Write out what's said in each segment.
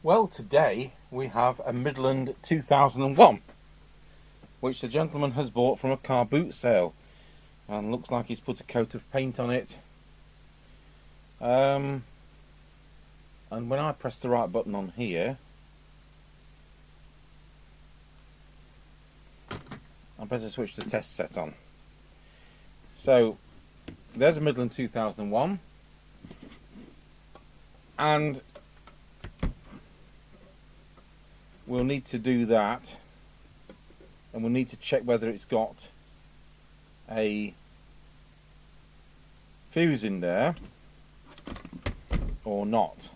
Well, today we have a Midland 2001, which the gentleman has bought from a car boot sale, and looks like he's put a coat of paint on it. And when I press the right button on here, I better switch the test set on. So there's a Midland 2001, and we'll need to do that, and we'll need to check whether it's got a fuse in there or not.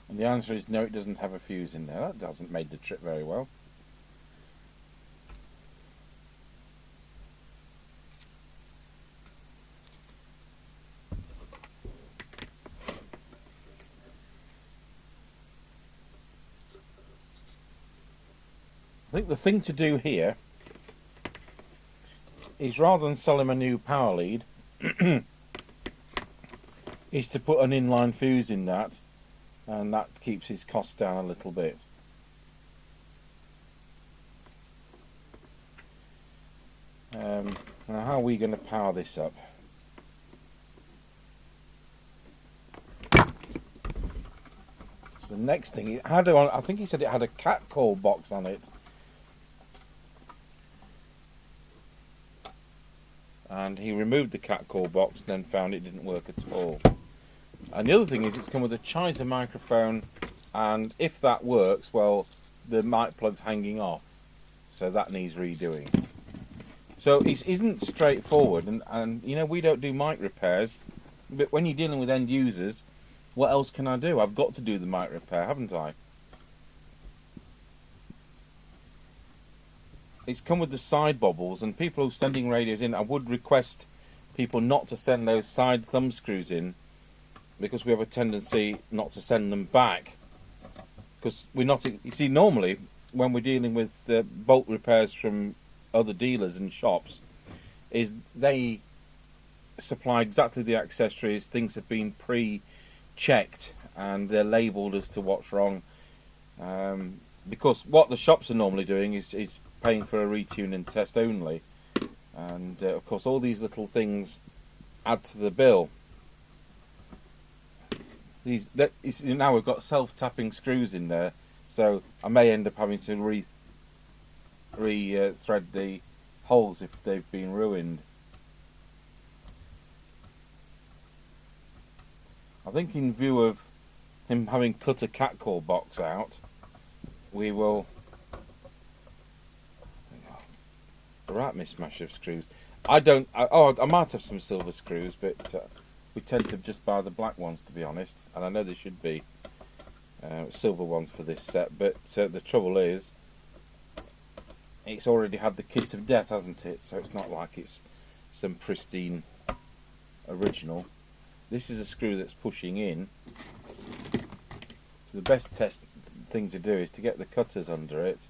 And the answer is no, it doesn't have a fuse in there. That doesn't make the trip very well. I think the thing to do here is, rather than sell him a new power lead, is to put an inline fuse in that, and that keeps his costs down a little bit. Now, how are we going to power this up? So the next thing, I think he said it had a cat call box on it. And he removed the cat call box and then found it didn't work at all. And the other thing is, it's come with a Cheiza microphone, and if that works, well, the mic plug's hanging off, so that needs redoing. So it isn't straightforward, and you know, we don't do mic repairs, but when you're dealing with end users, what else can I do? I've got to do the mic repair, haven't I? It's come with the side bobbles, and people who are sending radios in, I would request people not to send those side thumb screws in, because we have a tendency not to send them back. Because we're not, you see, normally when we're dealing with bolt repairs from other dealers and shops, is they supply exactly the accessories, things have been pre-checked and they're labelled as to what's wrong. Because what the shops are normally doing is paying for a retune and test only, and of course all these little things add to the bill. Now we've got self-tapping screws in there, so I may end up having to re-thread the holes if they've been ruined. I think in view of him having cut a catcall box out, we will... The right mismatch of screws. I might have some silver screws, but we tend to just buy the black ones, to be honest. And I know there should be silver ones for this set, but the trouble is, it's already had the kiss of death, hasn't it? So it's not like it's some pristine original. This is a screw that's pushing in. So the best thing to do is to get the cutters under it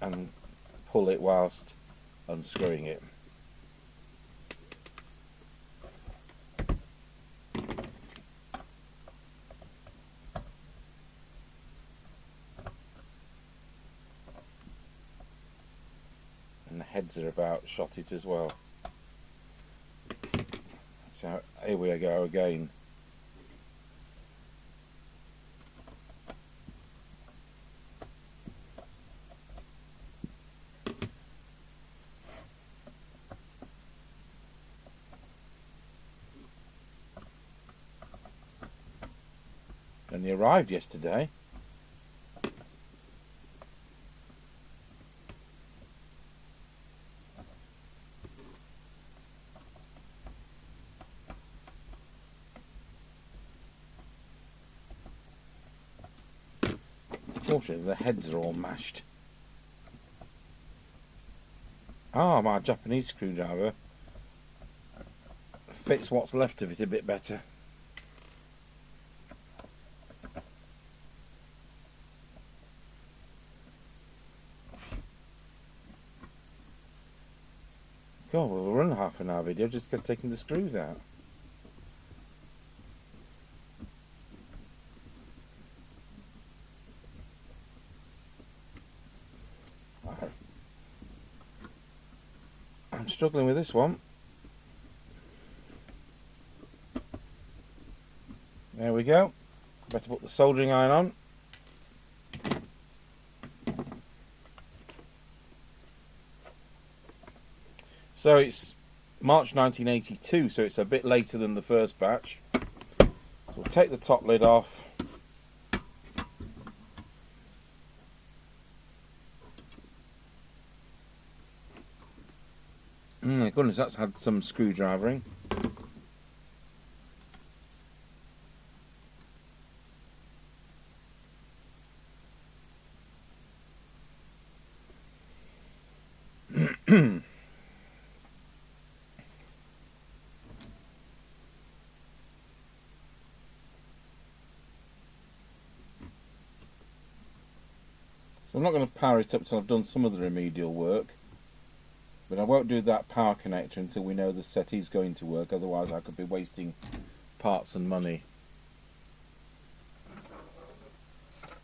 and pull it whilst unscrewing it. And the heads are about shotted as well. So here we go again. And he arrived yesterday. Unfortunately, the heads are all mashed. Ah, my Japanese screwdriver fits what's left of it a bit better. God, we'll run half an hour video just taking the screws out. I'm struggling with this one. There we go. Better put the soldering iron on. So it's March 1982, so it's a bit later than the first batch. So we'll take the top lid off. My goodness, that's had some screwdrivering. I'm not going to power it up until I've done some of the remedial work, but I won't do that power connector until we know the settee's going to work, otherwise I could be wasting parts and money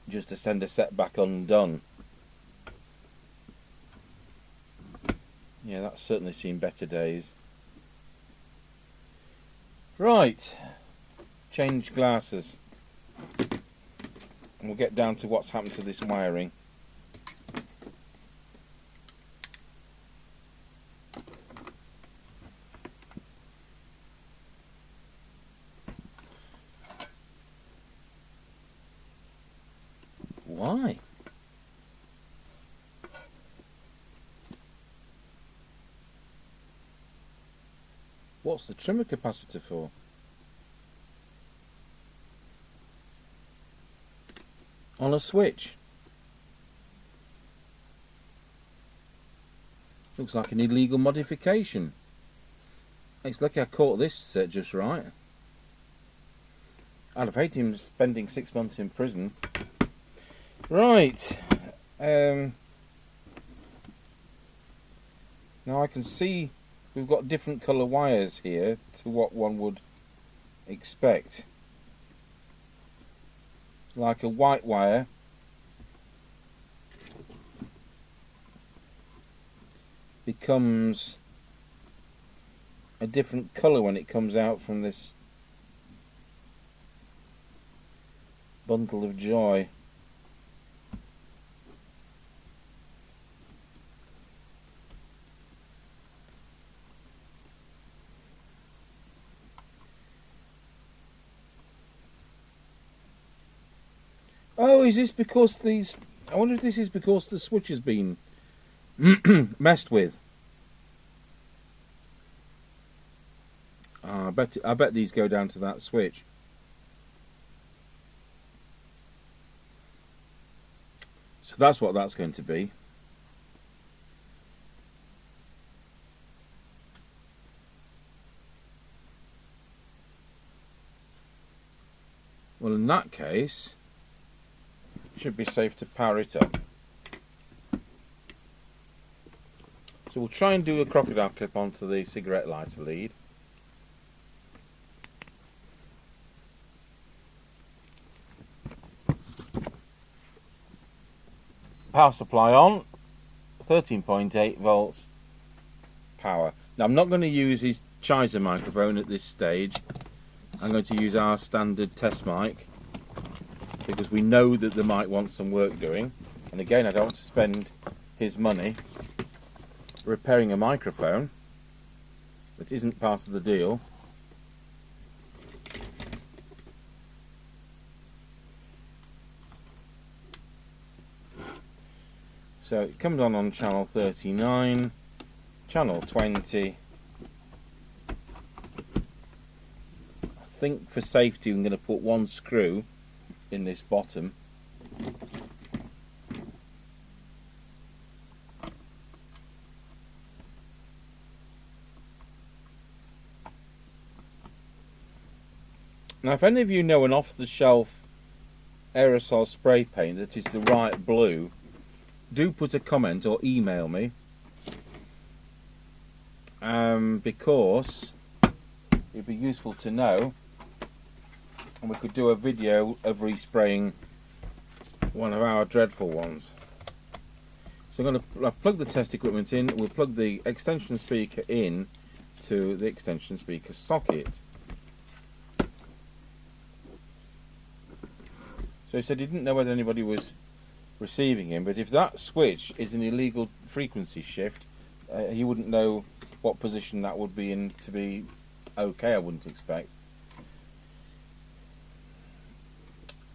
just to send a set back undone. Yeah, that's certainly seen better days. Right, change glasses, and we'll get down to what's happened to this wiring. Why? What's the trimmer capacitor for? On a switch. Looks like an illegal modification. It's lucky I caught this set just right. I'd have hated him spending 6 months in prison. Right. Now I can see we've got different colour wires here to what one would expect. Like a white wire becomes a different colour when it comes out from this bundle of joy. Oh, is this because these... I wonder if this is because the switch has been messed with. I bet these go down to that switch. So that's what that's going to be. Well, in that case, should be safe to power it up. So we'll try and do a crocodile clip onto the cigarette lighter lead. Power supply on, 13.8 volts power. Now I'm not going to use his Cheiza microphone at this stage. I'm going to use our standard test mic, because we know that the mic wants some work doing, and again I don't want to spend his money repairing a microphone that isn't part of the deal. So it comes on channel 39, channel 20. I think for safety I'm going to put one screw in this bottom. Now if any of you know an off-the-shelf aerosol spray paint that is the right blue, do put a comment or email me, because it'd be useful to know, and we could do a video of respraying one of our dreadful ones. So I'm going to plug the test equipment in. We'll plug the extension speaker in to the extension speaker socket. So he said he didn't know whether anybody was receiving him, but if that switch is an illegal frequency shift, he wouldn't know what position that would be in to be okay, I wouldn't expect.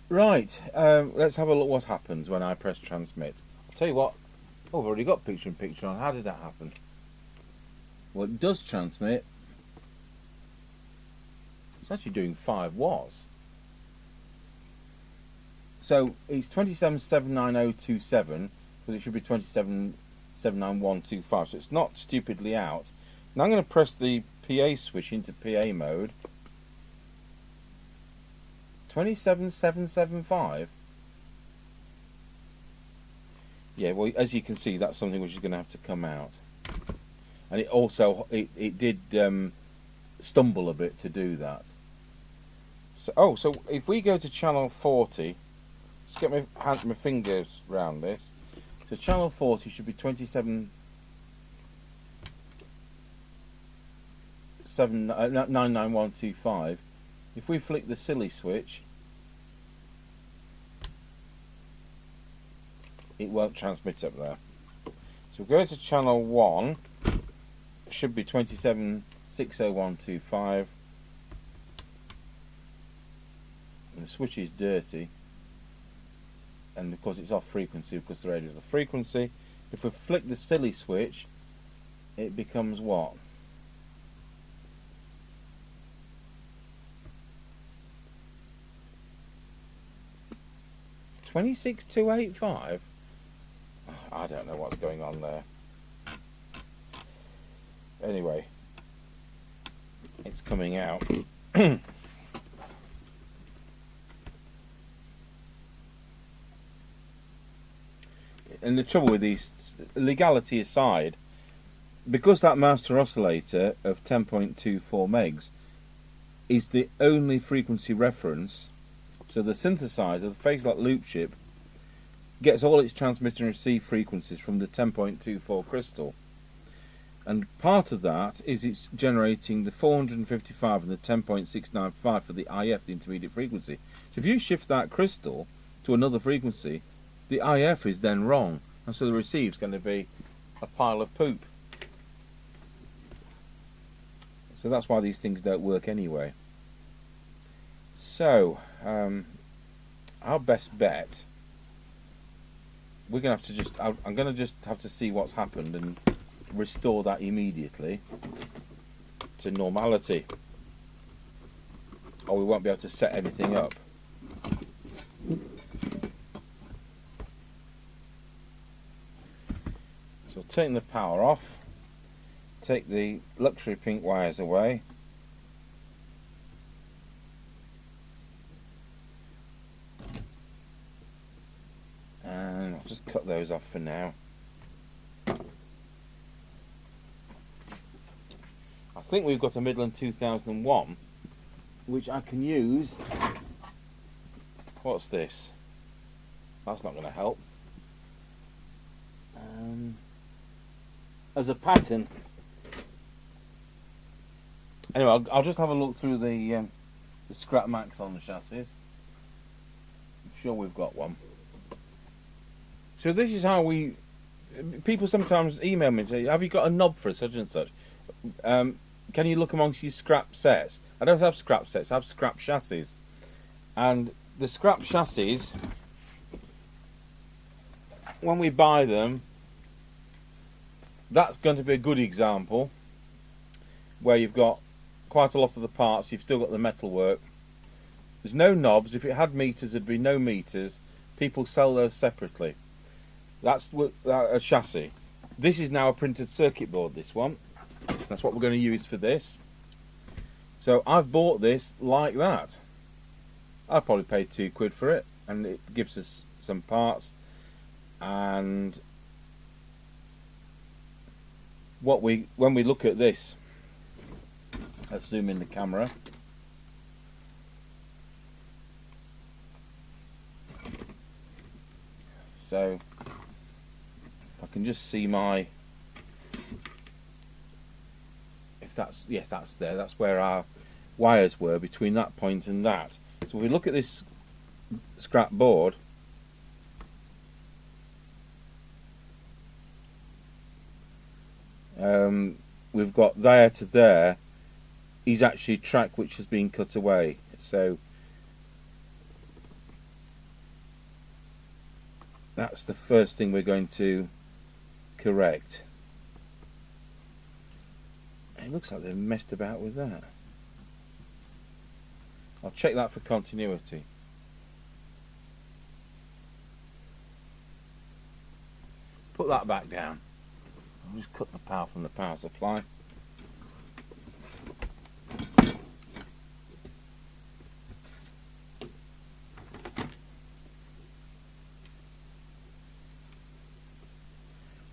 Right, let's have a look what happens when I press transmit. I'll tell you what, oh, I've already got picture in picture on. How did that happen? Well, it does transmit. It's actually doing 5 watts. So it's 2779027, but it should be 2779125. So it's not stupidly out. Now I'm going to press the PA switch into PA mode. 27775. Yeah, well, as you can see, that's something which is going to have to come out. And it also it did stumble a bit to do that. So so if we go to channel 40, let's get my fingers round this. So channel 40 should be 99125. If we flick the silly switch, it won't transmit up there. So go to channel 1, it should be 2760125, and the switch is dirty, and because it's off frequency, because the radio is off frequency. If we flick the silly switch, it becomes what? $26,285. I don't know what's going on there. Anyway, it's coming out. And the trouble with these, legality aside, because that master oscillator of 10.24 megs is the only frequency reference, so the synthesizer, the phase lock loop chip, gets all its transmit and receive frequencies from the 10.24 crystal. And part of that is it's generating the 455 and the 10.695 for the IF, the intermediate frequency. So if you shift that crystal to another frequency, the IF is then wrong, and so the receive is going to be a pile of poop. So that's why these things don't work anyway. So our best bet, we're going to have to just, I'm going to just have to see what's happened and restore that immediately to normality, or we won't be able to set anything up. So taking the power off, take the luxury pink wires away, and I'll just cut those off for now. I think we've got a Midland 2001 which I can use. What's this? That's not going to help. As a pattern. Anyway, I'll just have a look through the scrap max on the chassis. I'm sure we've got one. So this is how we. People sometimes email me and say, "Have you got a knob for such and such? Can you look amongst your scrap sets?" I don't have scrap sets. I have scrap chassis, and the scrap chassis, when we buy them, that's going to be a good example where you've got quite a lot of the parts, you've still got the metal work. There's no knobs. If it had meters, there'd be no meters. People sell those separately. That's a chassis. This is now a printed circuit board, this one. That's what we're going to use for this. So I've bought this like that. I probably paid £2 for it, and it gives us some parts, and when we look at this, let's zoom in the camera. So I can just see my, if that's, yes, that's there, that's where our wires were between that point and that. So if we look at this scrap board, we've got there to there is actually track which has been cut away. So that's the first thing we're going to correct. It looks like they've messed about with that. I'll check that for continuity. Put that back down. I'll just cut the power from the power supply.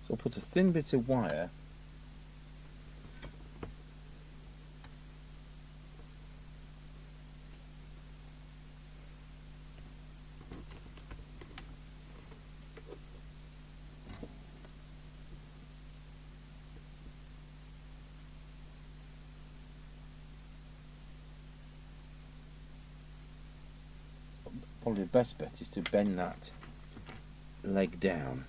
So I'll put a thin bit of wire probably the best bet is to bend that leg down.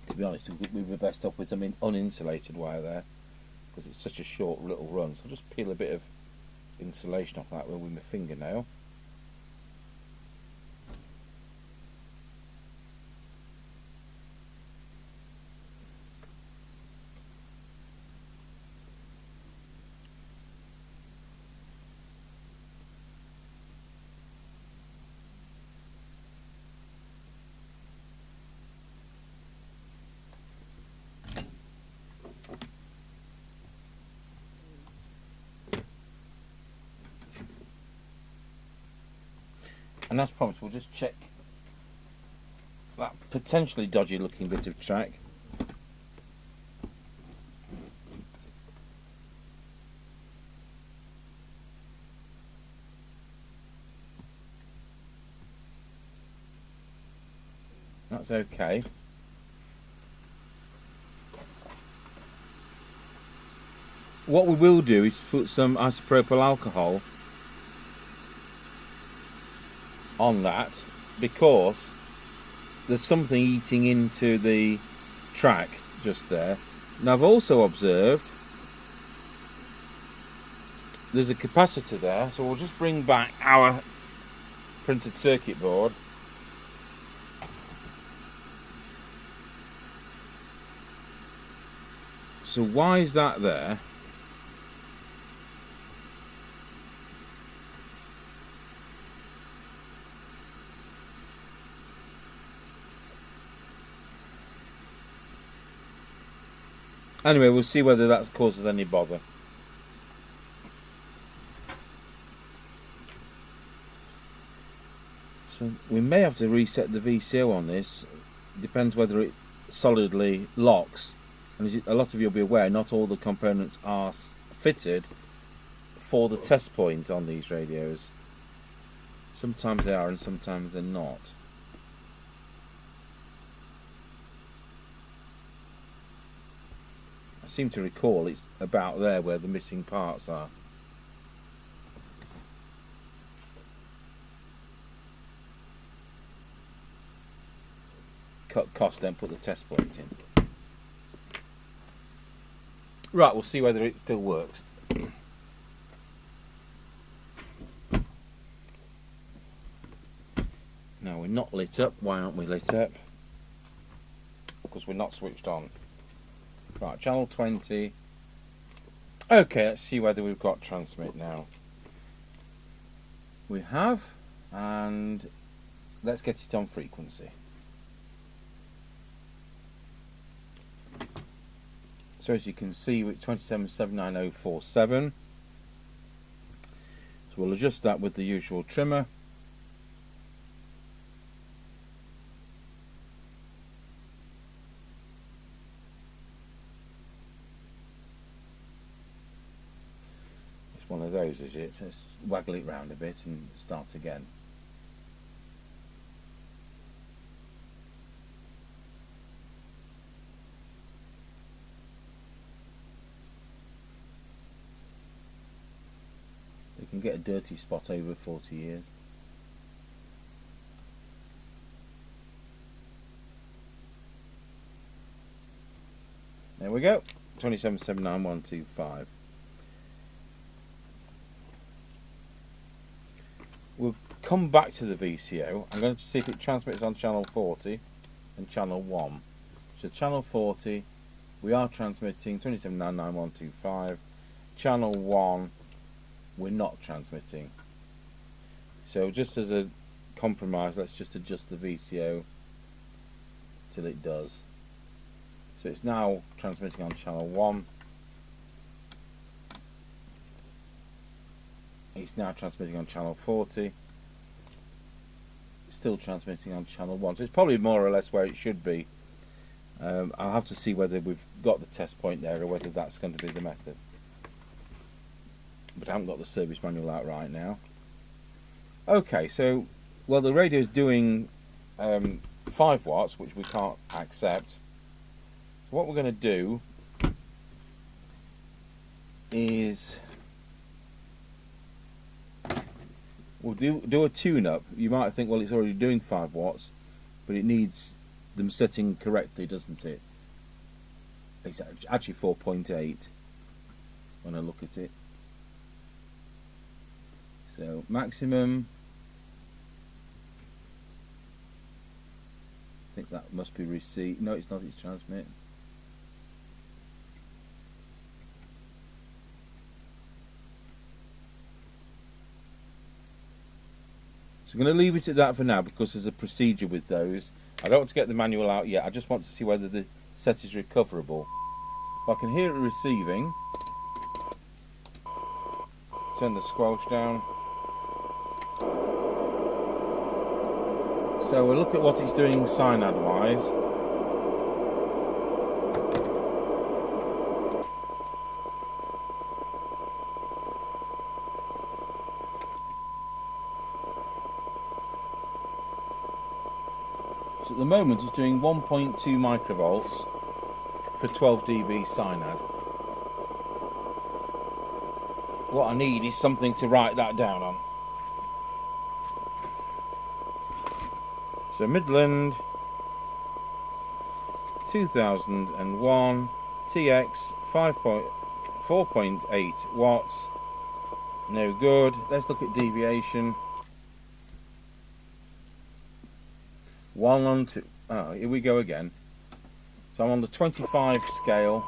To be honest, we were best off with some uninsulated wire there, because it's such a short little run. So I'll just peel a bit of insulation off that with my fingernail. And as promised, we'll just check that potentially dodgy looking bit of track. That's okay. What we will do is put some isopropyl alcohol on that, because there's something eating into the track just there. Now I've also observed there's a capacitor there, so we'll just bring back our printed circuit board. So why is that there? Anyway, we'll see whether that causes any bother. So we may have to reset the VCO on this. Depends whether it solidly locks. And as a lot of you will be aware, not all the components are fitted for the test point on these radios. Sometimes they are and sometimes they're not. I seem to recall it's about there where the missing parts are. Cut cost, then put the test point in. Right, we'll see whether it still works. Now we're not lit up. Why aren't we lit up? Because we're not switched on. Right, channel 20. Okay, let's see whether we've got transmit now. We have, and let's get it on frequency. So as you can see, with 2779047. So we'll adjust that with the usual trimmer. closes it. Let's waggle it round a bit and start again. You can get a dirty spot over 40 years. There we go, 2779125. We'll come back to the VCO. I'm going to see if it transmits on channel 40 and channel 1. So channel 40, we are transmitting 2799125. Channel 1, we're not transmitting. So just as a compromise, let's just adjust the VCO till it does. So it's now transmitting on channel 1. It's now transmitting on channel 40. It's still transmitting on channel 1. So it's probably more or less where it should be. I'll have to see whether we've got the test point there or whether that's going to be the method. But I haven't got the service manual out right now. Okay, so, well, the radio is doing 5 watts, which we can't accept. So what we're going to do is we'll do a tune-up. You might think, well, it's already doing 5 watts, but it needs them setting correctly, doesn't it? It's actually 4.8 when I look at it. So maximum, I think that must be receive. No, it's not, it's transmit. So I'm going to leave it at that for now because there's a procedure with those. I don't want to get the manual out yet. I just want to see whether the set is recoverable. If I can hear it receiving, turn the squelch down. So we'll look at what it's doing synad wise. So at the moment it's doing 1.2 microvolts for 12 dB synad. What I need is something to write that down on. So Midland 2001 TX 4.8 watts, no good. Let's look at deviation. 1 on 2. Oh, here we go again. So I'm on the 25 scale.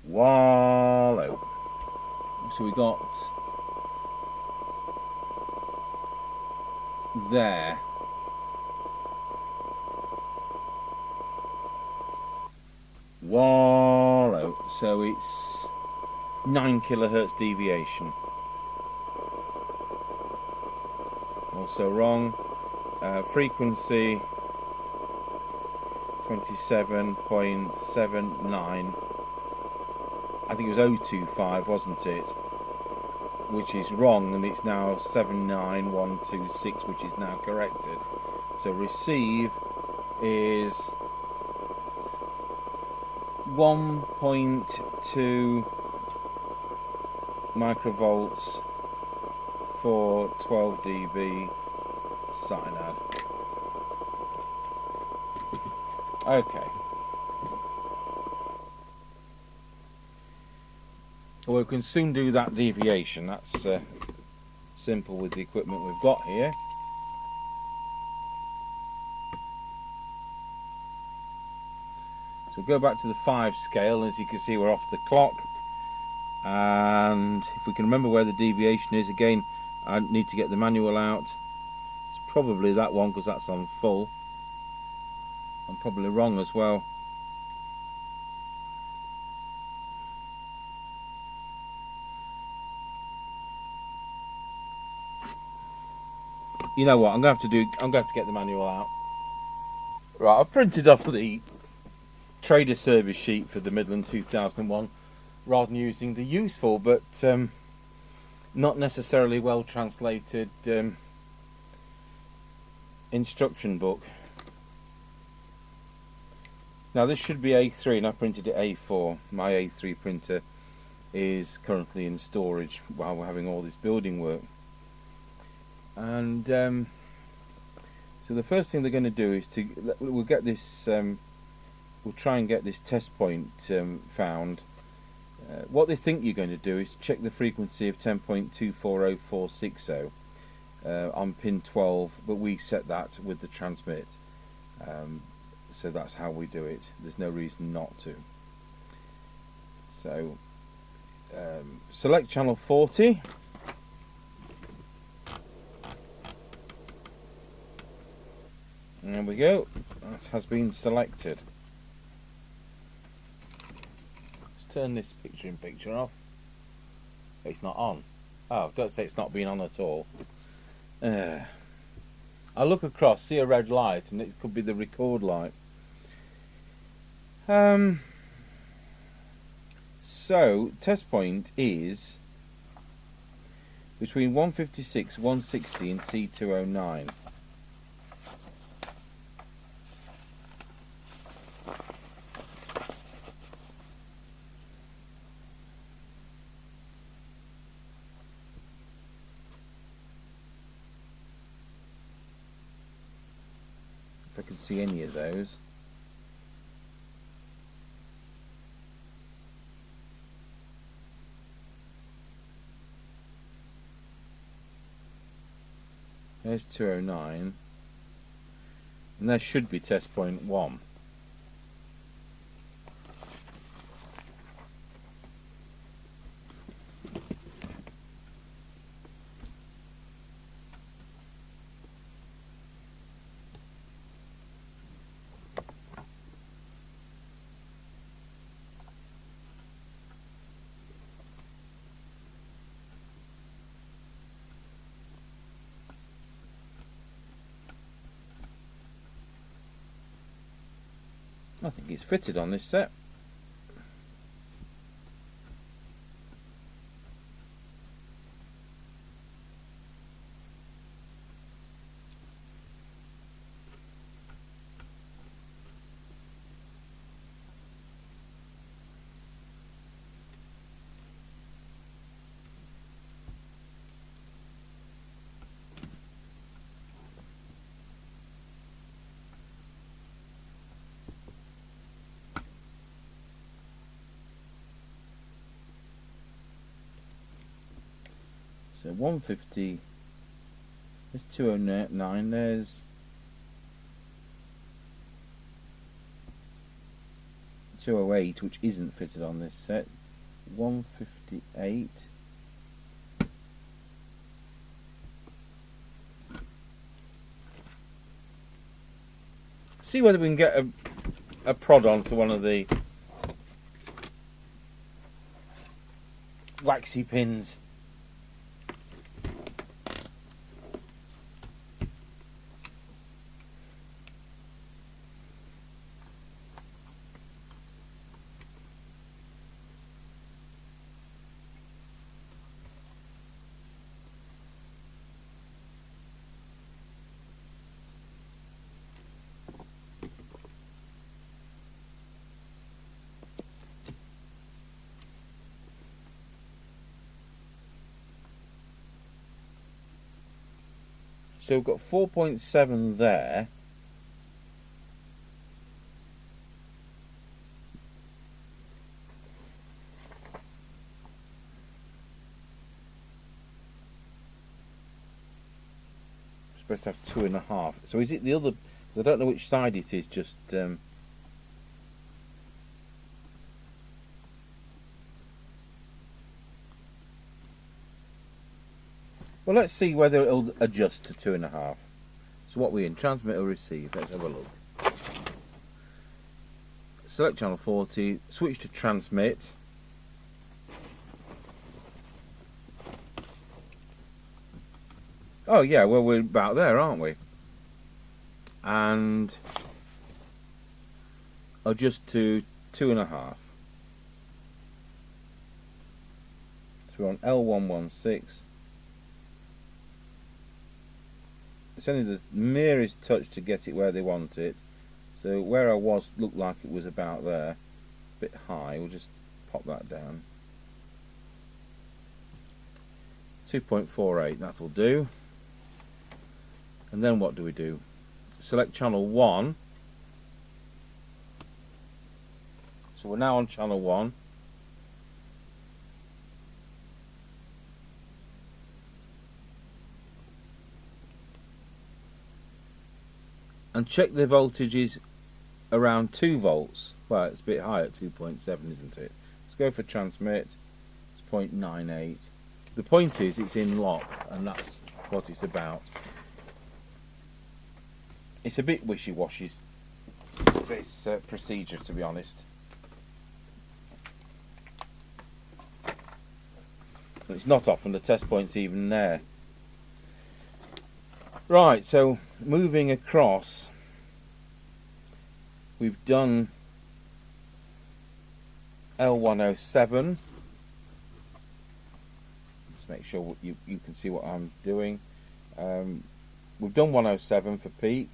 Wallow. So we got there. Wallow. So it's 9 kilohertz deviation. Also wrong. Frequency 27.79. I think it was 025, wasn't it? Which is wrong, and it's now 79126, which is now corrected. So receive is 1.2 microvolts for 12 dB synad. Okay. Well, we can soon do that deviation. That's simple with the equipment we've got here. So we'll go back to the 5 scale. As you can see, we're off the clock. And if we can remember where the deviation is, again, I need to get the manual out. It's probably that one because that's on full. I'm probably wrong as well. You know what? I'm going to have to get the manual out. Right, I've printed off the trader service sheet for the Midland 2001, rather than using the useful but not necessarily well translated instruction book. Now this should be A3 and I printed it A4. My A3 printer is currently in storage while we're having all this building work. And so the first thing they're going to do is we'll get this, we'll try and get this test point found. What they think you're going to do is check the frequency of 10.240460 on pin 12, but we set that with the transmit. So that's how we do it. There's no reason not to. So select channel 40. There we go. That has been selected. Let's turn this picture-in-picture off. It's not on. Oh, don't say it's not been on at all. I look across, see a red light, and it could be the record light. So test point is between 156, 160 and C209. If I can see any of those. There's 209, and there should be test point 1. I think it's fitted on this set. So 150, there's 209, there's 208, which isn't fitted on this set, 158, see whether we can get a prod onto one of the waxy pins. So we've got 4.7 there. We're supposed to have 2.5. So is it the other? I don't know which side it is. Just well, let's see whether it'll adjust to 2.5. So what we're in, transmit or receive, let's have a look. Select channel 40, switch to transmit. Oh yeah, well we're about there, aren't we? And adjust to 2.5. So we're on L116. It's only the merest touch to get it where they want it. So where I was looked like it was about there, a bit high. We'll just pop that down. 2.48, that'll do. And then what do we do? Select channel 1. So we're now on channel 1. And check the voltages around 2 volts. Well, it's a bit high at 2.7, isn't it? Let's go for transmit. It's 0.98. The point is it's in lock, and that's what it's about. It's a bit wishy-washy, this procedure, to be honest. It's not often the test point's even there. Right, so moving across, we've done L107. Just make sure you can see what I'm doing. We've done 107 for peak.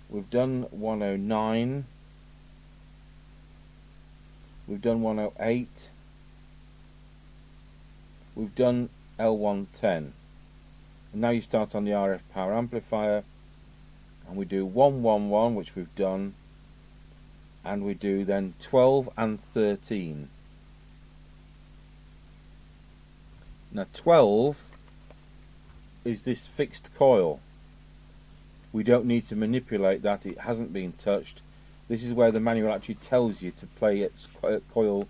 We've done 109. We've done 108. We've done L110. And now you start on the RF power amplifier, and we do 111, which we've done, and we do then 12 and 13. Now 12 is this fixed coil. We don't need to manipulate that, it hasn't been touched. This is where the manual actually tells you to play its coil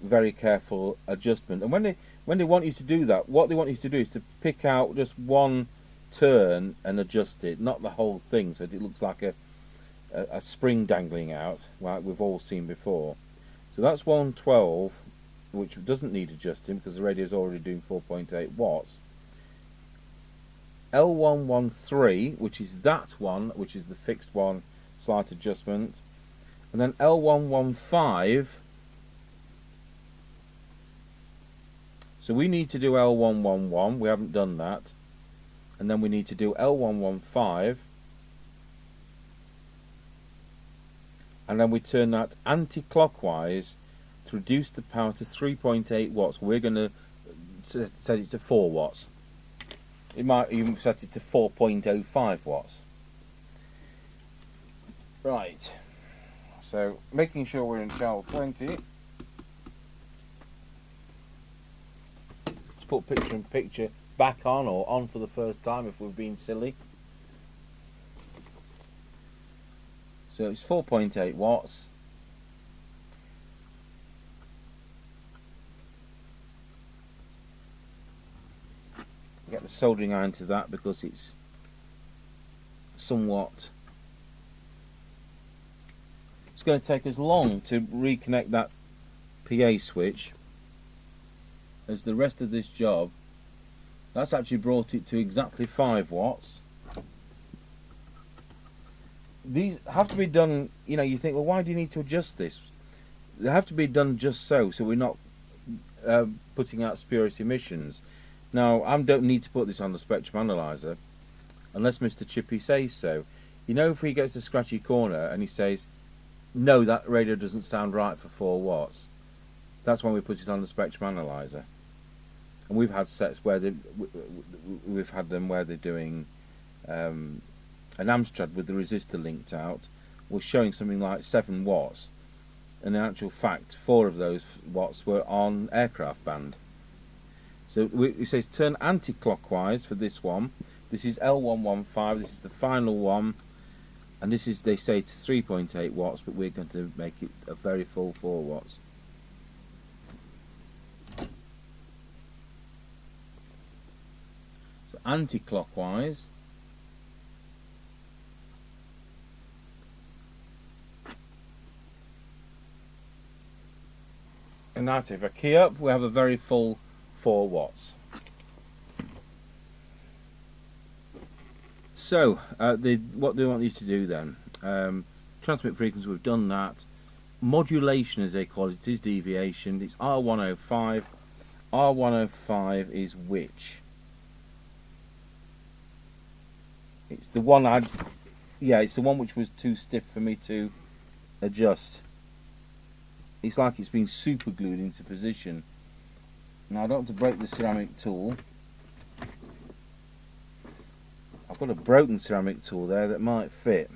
very careful adjustment. And when they want you to do that, what they want you to do is to pick out just one turn and adjust it, not the whole thing, so that it looks like a spring dangling out, like we've all seen before. So that's 112, which doesn't need adjusting because the radio is already doing 4.8 watts. L113, which is that one, which is the fixed one, slight adjustment. And then L115. So we need to do L111, we haven't done that. And then we need to do L115. And then we turn that anti-clockwise to reduce the power to 3.8 watts. We're going to set it to 4 watts. It might even set it to 4.05 watts. Right. So making sure we're in channel 20. Let's put picture in picture back on, or on for the first time if we've been silly. So it's 4.8 watts. Get the soldering iron to that because it's somewhat. It's going to take us long to reconnect that PA switch as the rest of this job. That's actually brought it to exactly 5 watts. These have to be done, you know, you think, well, why do you need to adjust this? They have to be done just so we're not putting out spurious emissions. Now, I don't need to put this on the spectrum analyzer unless Mr. Chippy says so. You know, if he gets a scratchy corner and he says, no, that radio doesn't sound right for 4 watts, that's when we put it on the spectrum analyzer. And we've had sets where we've had them where they're doing an Amstrad with the resistor linked out, was showing something like 7 watts, and in actual fact 4 of those watts were on aircraft band. So it says turn anti-clockwise for this one. This is L115, this is the final one, and this is, they say, to 3.8 watts, but we're going to make it a very full 4 watts. So anti-clockwise. And now if I key up, we have a very full 4 watts. So, what do we want you to do then? Transmit frequency, we've done that. Modulation, as they call it, is deviation. It's R105. R105 is which? It's the one it's the one which was too stiff for me to adjust. It's like it's been super glued into position. Now I don't want to break the ceramic tool. I've got a broken ceramic tool there that might fit.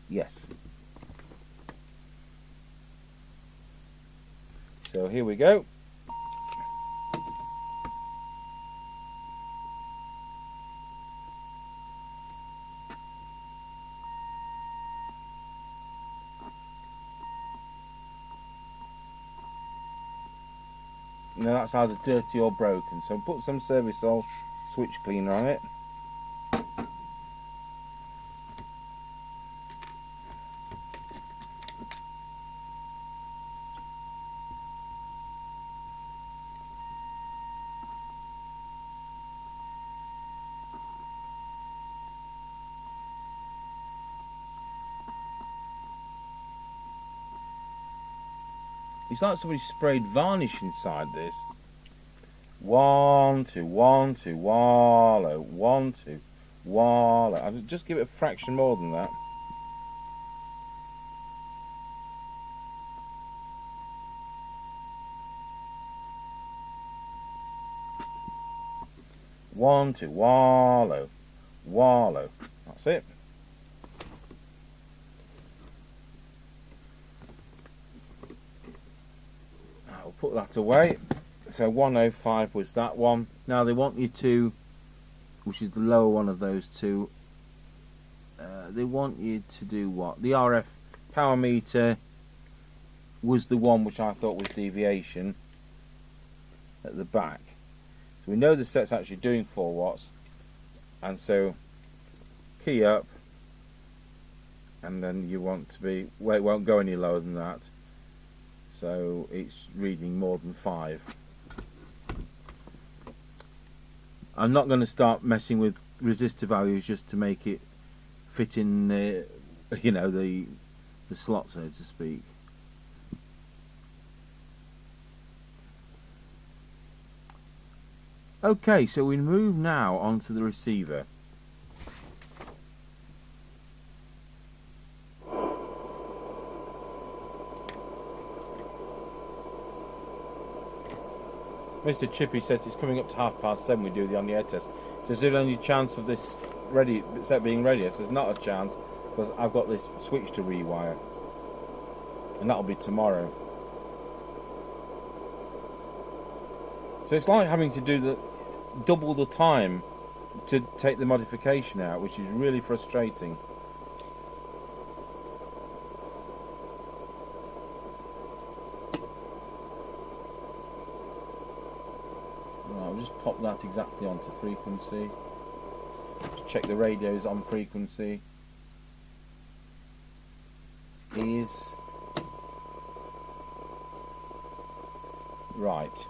Yes. So here we go. Now that's either dirty or broken, so put some service oil switch cleaner on it. It's like somebody sprayed varnish inside this. 1, 2, 1, 2, wallow, 1, 2, wallow. I'll just give it a fraction more than that. One, two, wallow, wallow. That's it. I'll put that away. So 105 was that one. Now they want you to, which is the lower one of those two, they want you to do what? The RF power meter was the one which I thought was deviation at the back. So we know the set's actually doing 4 watts, and so key up, and then you want to be, well, it won't go any lower than that, so it's reading more than 5. I'm not going to start messing with resistor values just to make it fit in the, you know, the slot, so to speak. Okay, so we move now onto the receiver. Mr. Chippy said it's coming up to 7:30 we do the on the air test. So is there any chance of this set being ready? There's not a chance because I've got this switch to rewire, and that'll be tomorrow. So it's like having to do double the time to take the modification out, which is really frustrating. I'll just pop that exactly onto frequency. Just check the radio's on frequency. Is right.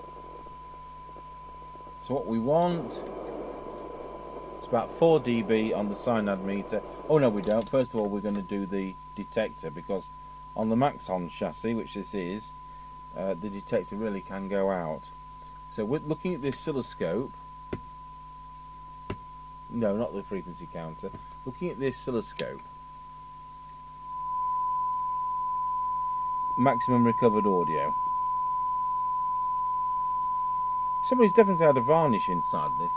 So what we want is about 4 dB on the synad meter. Oh no, we don't. First of all, we're going to do the detector, because on the Maxon chassis, which this is, the detector really can go out. So we're looking at the oscilloscope. No, not the frequency counter. Looking at the oscilloscope. Maximum recovered audio. Somebody's definitely had a varnish inside this.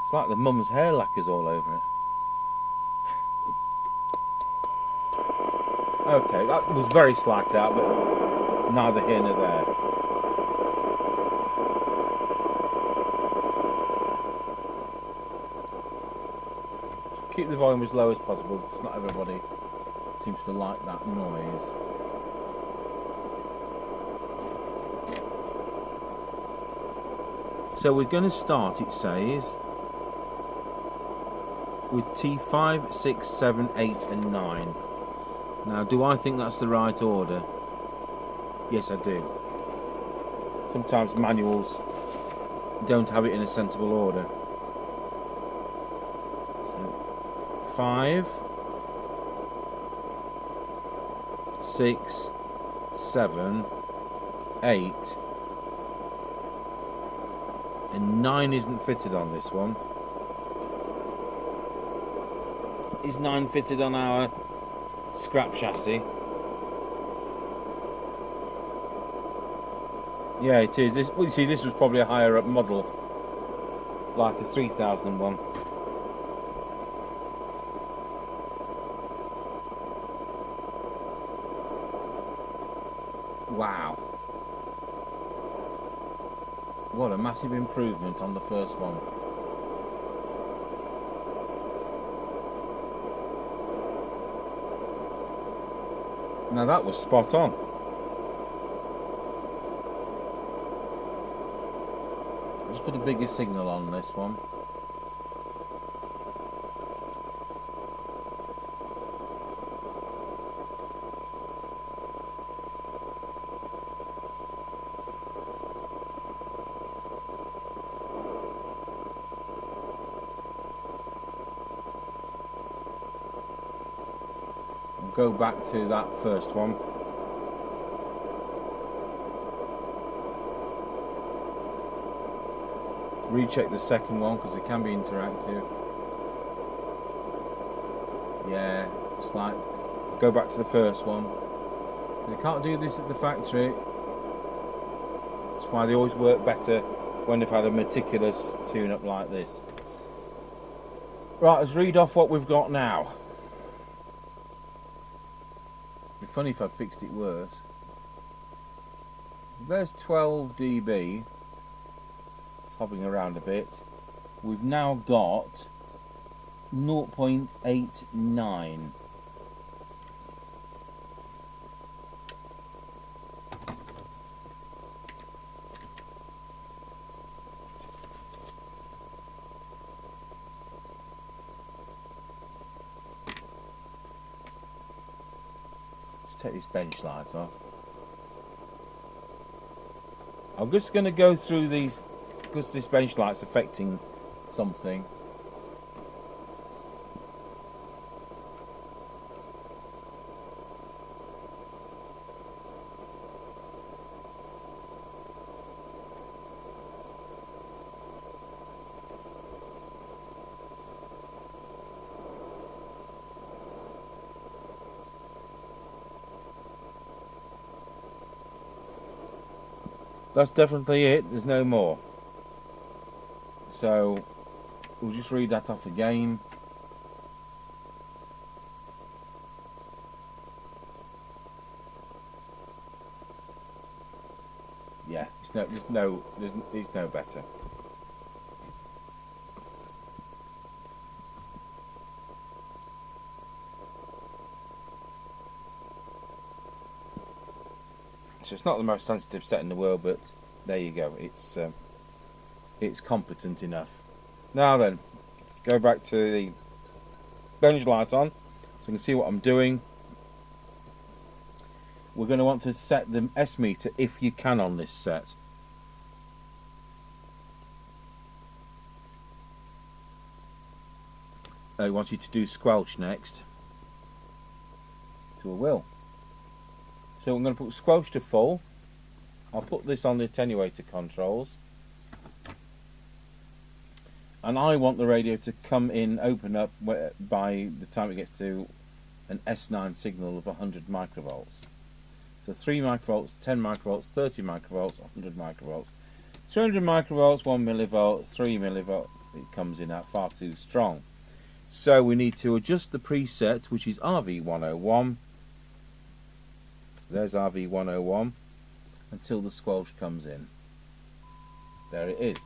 It's like the mum's hair lacquer's all over it. Okay, that was very slacked out, but neither here nor there. Keep the volume as low as possible, because not everybody seems to like that noise. So we're going to start, it says, with T5, 6, 7, 8 and 9. Now, do I think that's the right order? Yes, I do. Sometimes manuals don't have it in a sensible order. So 5, 6, 7, 8, and 9 isn't fitted on this one. Is 9 fitted on our scrap chassis? Yeah, it is. This, well, you see, this was probably a higher up model, like a 3001. Wow. What a massive improvement on the first one. Now that was spot on. Just put a bigger signal on this one. Go back to that first one. Recheck the second one because it can be interactive. Yeah, it's like go back to the first one. They can't do this at the factory. That's why they always work better when they've had a meticulous tune-up like this. Right, let's read off what we've got now. It'd be funny if I'd fixed it worse. There's 12 dB. Hopping around a bit. We've now got 0.89. Let's take this bench light off. I'm just going to go through these because this bench light's affecting something. That's definitely it, there's no more. So we'll just read that off again. Yeah, it's no better. So it's not the most sensitive set in the world, but there you go. It's competent enough. Now then, go back to the bench light on, so you can see what I'm doing. We're going to want to set the S meter if you can on this set. I want you to do squelch next. So I will. So I'm going to put squelch to full. I'll put this on the attenuator controls. And I want the radio to come in, open up by the time it gets to an S9 signal of 100 microvolts. So 3 microvolts, 10 microvolts, 30 microvolts, 100 microvolts. 200 microvolts, 1 millivolt, 3 millivolt, it comes in at far too strong. So we need to adjust the preset, which is RV101. There's RV101 until the squelch comes in. There it is.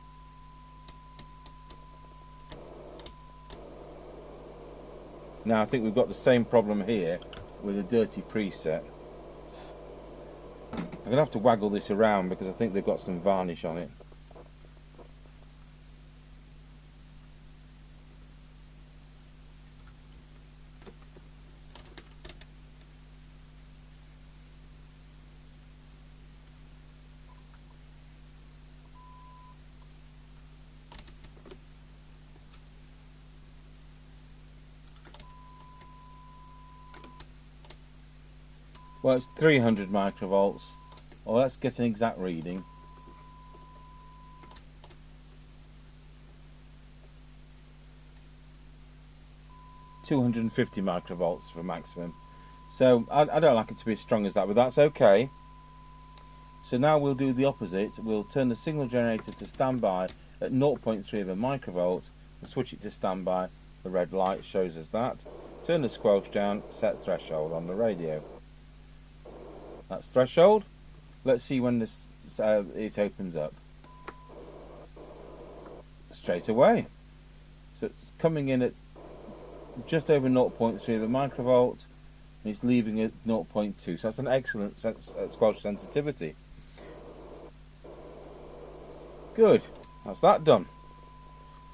Now I think we've got the same problem here with a dirty preset. I'm going to have to waggle this around because I think they've got some varnish on it. Well, it's 300 microvolts. Well, let's get an exact reading. (250 microvolts for maximum). So I don't like it to be as strong as that, but that's okay. So now we'll do the opposite. We'll turn the signal generator to standby at 0.3 of a microvolt and switch it to standby. The red light shows us that. Turn the squelch down, set threshold on the radio. That's threshold. Let's see when this it opens up. Straight away. So it's coming in at just over 0.3 of a microvolt, and it's leaving at 0.2. So that's an excellent squelch sensitivity. Good. That's that done.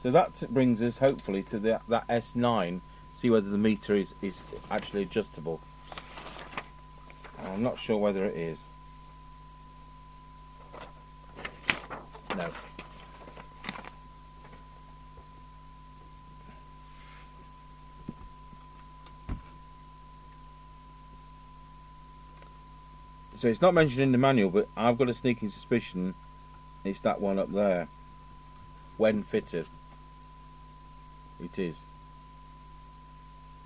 So that brings us hopefully to that S9. See whether the meter is actually adjustable. I'm not sure whether it is. No. So it's not mentioned in the manual, but I've got a sneaking suspicion it's that one up there. When fitted, it is.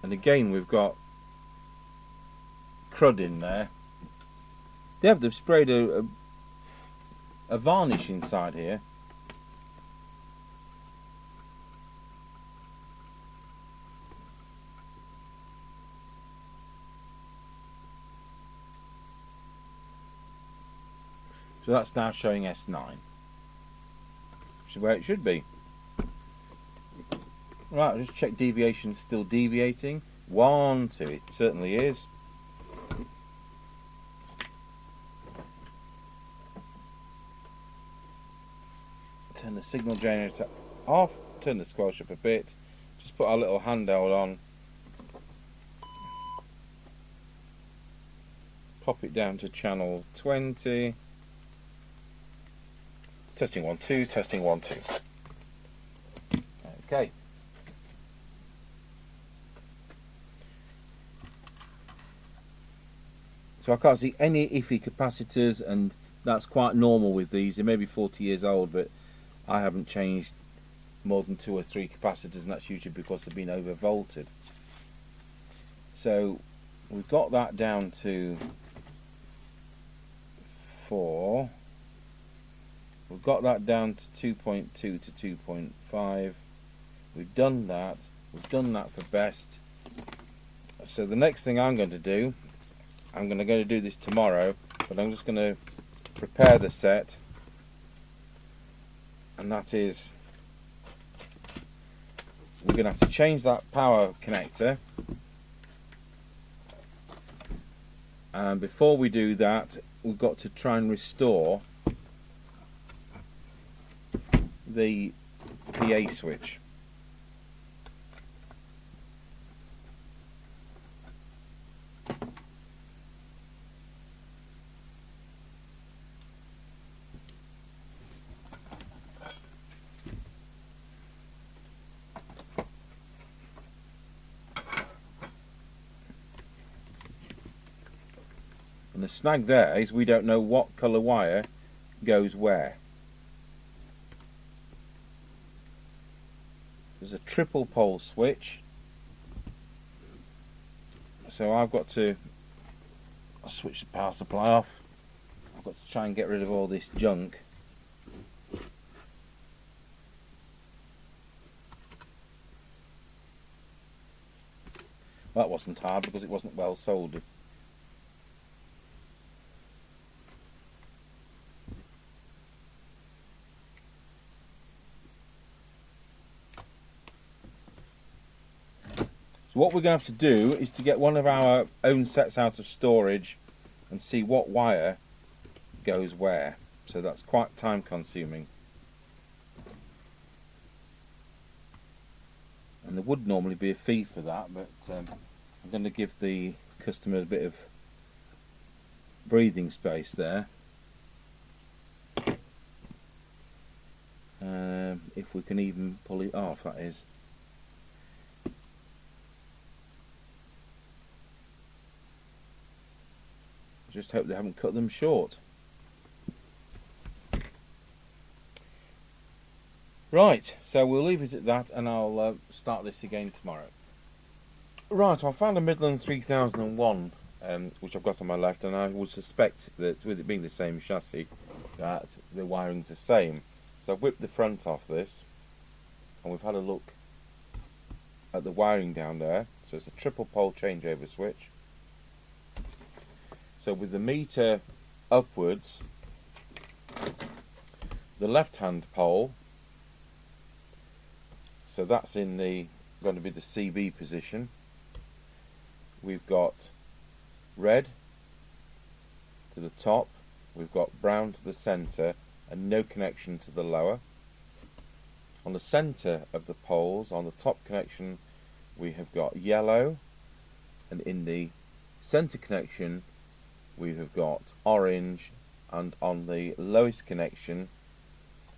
And again, we've got crud in there. They've sprayed a varnish inside here. So that's now showing S9, which is where it should be. Right, I'll just check deviation's still deviating. 1, 2, it certainly is. Turn the signal generator off, turn the squelch up a bit, just put our little handheld on, pop it down to channel 20. Testing 1 2, testing 1 2. Okay. So I can't see any iffy capacitors, and that's quite normal with these. They may be 40 years old, but I haven't changed more than 2 or 3 capacitors, and that's usually because they've been overvolted. So we've got that down to 4. We've got that down to 2.2 to 2.5. We've done that. We've done that for best. So the next thing I'm going to do, I'm going to go to do this tomorrow, but I'm just going to prepare the set, and that is we're going to have to change that power connector, and before we do that we've got to try and restore the PA switch. And the snag there is we don't know what colour wire goes where. There's a triple pole switch, so I've got to switch the power supply off. I've got to try and get rid of all this junk. That wasn't hard because it wasn't well soldered. So what we're going to have to do is to get one of our own sets out of storage and see what wire goes where. So that's quite time consuming. And there would normally be a fee for that, but I'm going to give the customer a bit of breathing space there. If we can even pull it off, that is. Just hope they haven't cut them short. Right, so we'll leave it at that, and I'll start this again tomorrow. Right, I found a Midland 3001, which I've got on my left, and I would suspect that with it being the same chassis, that the wiring's the same. So I've whipped the front off this, and we've had a look at the wiring down there. So it's a triple pole changeover switch. So with the meter upwards, the left hand pole, so that's in the going to be the CB position. We've got red to the top, we've got brown to the centre, and no connection to the lower. On the centre of the poles, on the top connection, we have got yellow, and in the centre connection we have got orange, and on the lowest connection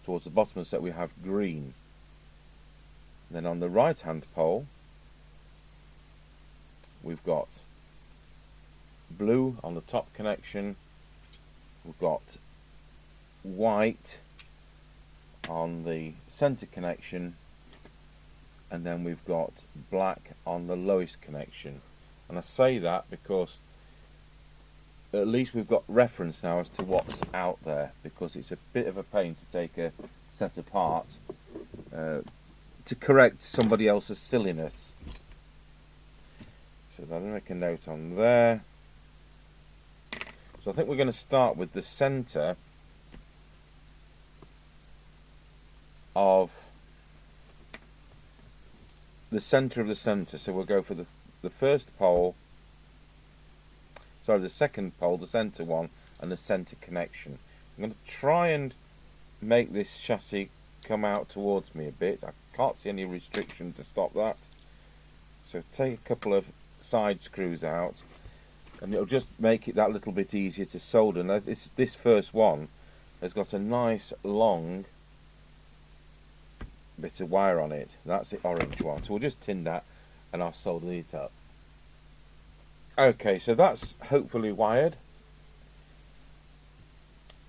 towards the bottom of the set we have green. Then on the right hand pole we've got blue on the top connection, we've got white on the centre connection, and then we've got black on the lowest connection. And I say that because at least we've got reference now as to what's out there, because it's a bit of a pain to take a set apart to correct somebody else's silliness. So I'll make a note on there. So I think we're going to start with the centre of the centre. So we'll go for the first pole, sorry, the second pole, the centre one, and the centre connection. I'm going to try and make this chassis come out towards me a bit. I can't see any restriction to stop that. So take a couple of side screws out, and it'll just make it that little bit easier to solder. And this first one has got a nice long bit of wire on it. That's the orange one. So we'll just tin that and I'll solder it up. Okay, so that's hopefully wired.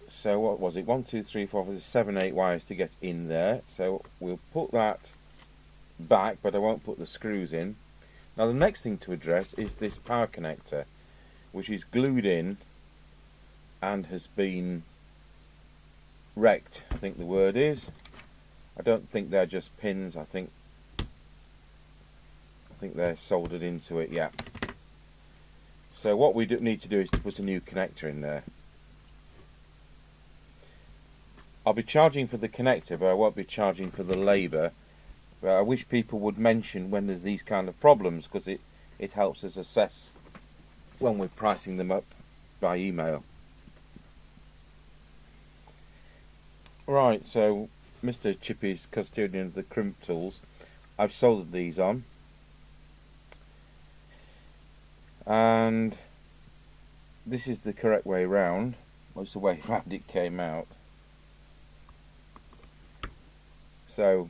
So what was it? 1, 2, 3, 4, 5, 7, 8 wires to get in there. So we'll put that back, but I won't put the screws in. Now the next thing to address is this power connector, which is glued in and has been wrecked, I think the word is. I don't think they're just pins, I think they're soldered into it, yeah. So what we need to do is to put a new connector in there. I'll be charging for the connector, but I won't be charging for the labour. But I wish people would mention when there's these kind of problems, because it helps us assess when we're pricing them up by email. Right, so Mr. Chippy's custodian of the crimp tools, I've soldered these on, and this is the correct way round. Most of the way round it came out. So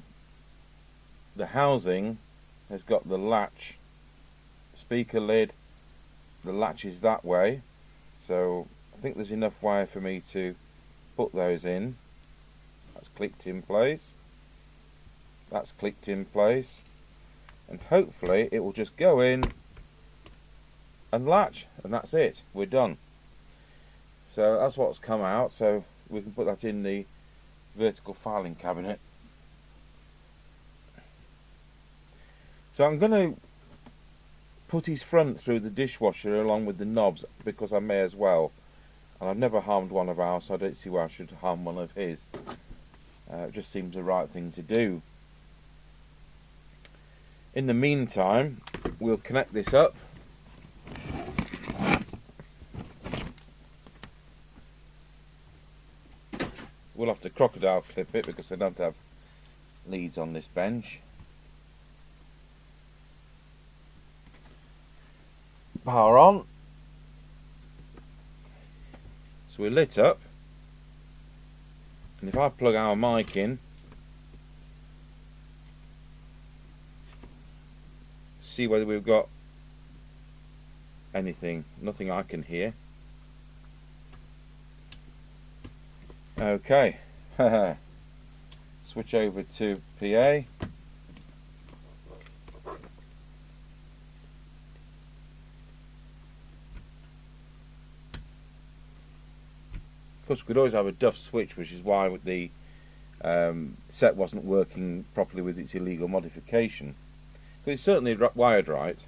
the housing has got the latch speaker lid, the latch is that way, so I think there's enough wire for me to put those in. That's clicked in place, that's clicked in place, and hopefully it will just go in and latch, and that's it, we're done. So that's what's come out, so we can put that in the vertical filing cabinet. So I'm going to put his front through the dishwasher along with the knobs, because I may as well. And I've never harmed one of ours, so I don't see why I should harm one of his. It just seems the right thing to do. In the meantime, we'll connect this up. We'll have to crocodile clip it because I don't have leads on this bench. Power on. So we're lit up, and if I plug our mic in, see whether we've got anything. Nothing I can hear. Okay, switch over to PA. Of course, we could always have a duff switch, which is why the set wasn't working properly with its illegal modification. But it's certainly wired right.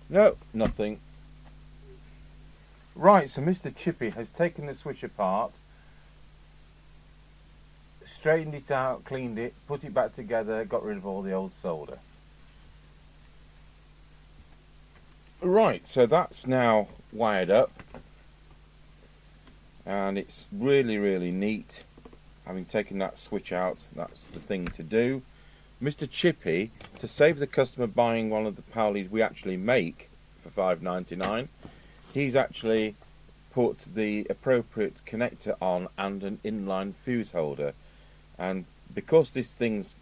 No, nothing. Right, so Mr. Chippy has taken the switch apart, straightened it out, cleaned it, put it back together, got rid of all the old solder. Right, so that's now wired up, and it's really neat. Having taken that switch out, that's the thing to do. Mr. Chippy, to save the customer buying one of the Powleys we actually make for $5.99, he's actually put the appropriate connector on and an inline fuse holder. And because this thing's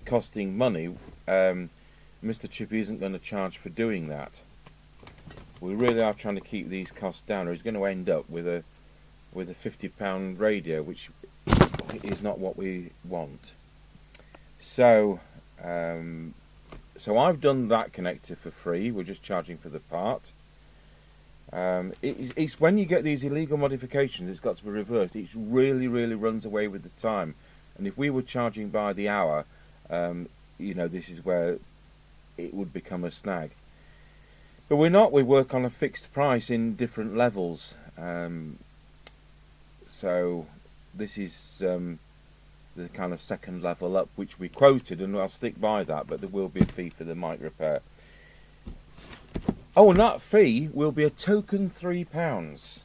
costing money, Mr. Chippy isn't going to charge for doing that. We really are trying to keep these costs down, or he's going to end up with a £50 radio, which is not what we want. So I've done that connector for free. We're just charging for the part. It's when you get these illegal modifications, it's got to be reversed. It really runs away with the time. And if we were charging by the hour, you know, this is where it would become a snag. But we're not. We work on a fixed price in different levels. So this is the kind of second level up, which we quoted, and I'll stick by that. But there will be a fee for the mic repair. Oh, and that fee will be a token £3.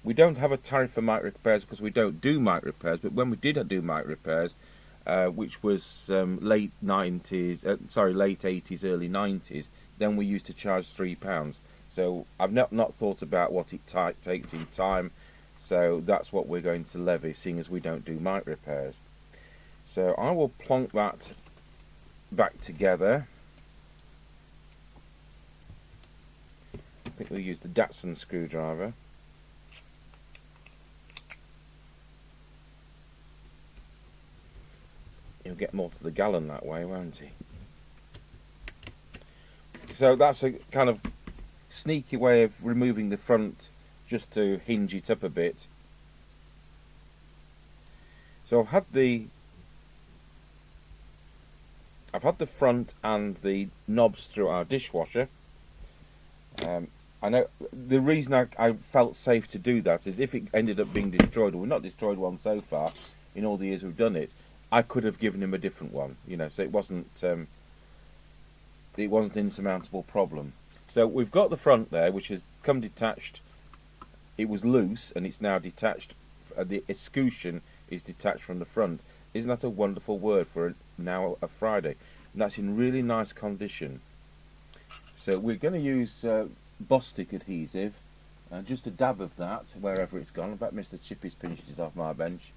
We don't have a tariff for mic repairs because we don't do mic repairs. But when we did do mic repairs, which was late 80s, early 90s, then we used to charge £3. So I've not thought about what it takes in time. So that's what we're going to levy, seeing as we don't do mic repairs. So I will plonk that back together. I think we'll use the Datsun screwdriver. He'll get more to the gallon that way, won't he? So that's a kind of sneaky way of removing the front, just to hinge it up a bit. So I've had the front and the knobs through our dishwasher. I know the reason I felt safe to do that is if it ended up being destroyed, or we've not destroyed one so far in all the years we've done it, I could have given him a different one, you know. So it wasn't an insurmountable problem. So we've got the front there, which has come detached. It was loose and it's now detached. The escutcheon is detached from the front. Isn't that a wonderful word for now a Friday? And that's in really nice condition. So we're going to use Bostik adhesive, just a dab of that wherever it's gone. I bet Mr. Chippy's pinched it off my bench.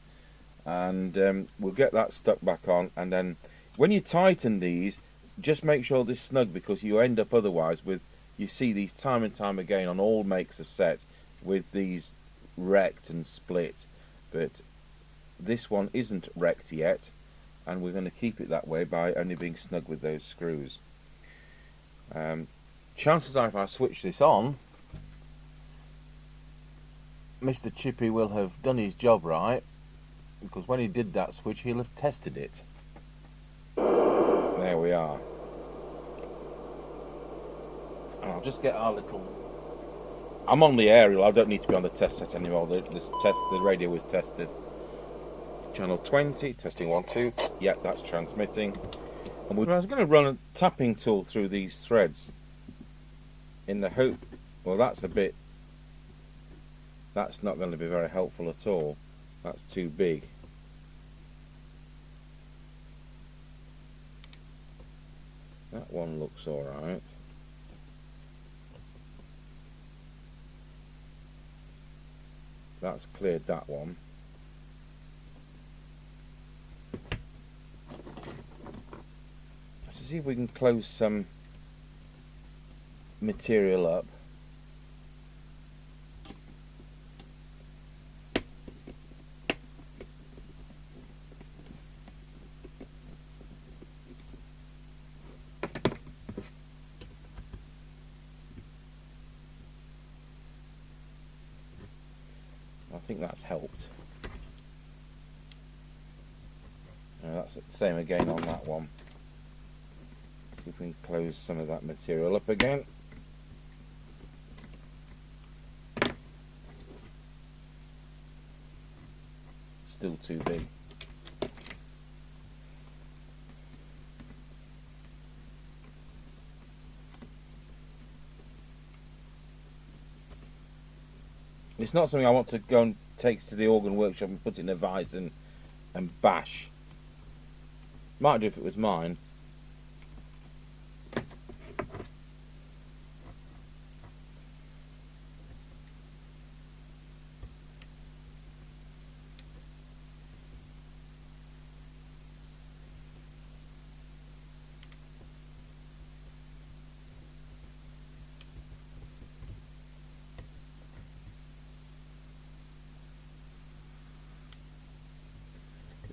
And we'll get that stuck back on. And then when you tighten these, just make sure this is snug, because you end up otherwise with, you see these time and time again on all makes of set with these wrecked and split. But this one isn't wrecked yet, and we're going to keep it that way by only being snug with those screws. Chances are if I switch this on, Mr. Chippy will have done his job right, because when he did that switch, he'll have tested it. There we are. And I'll just get our little... I'm on the aerial, I don't need to be on the test set anymore. The radio was tested. Channel 20, testing 1, 2. Yep, that's transmitting. And I was going to run a tapping tool through these threads in the hope... Well, that's a bit... That's not going to be very helpful at all. That's too big. That one looks alright. That's cleared that one. see if we can close some material up. I think that's helped. That's the same again on that one. See if we can close some of that material up again. Still too big. It's not something I want to go and take to the organ workshop and put it in a vise and bash. Might do if it was mine.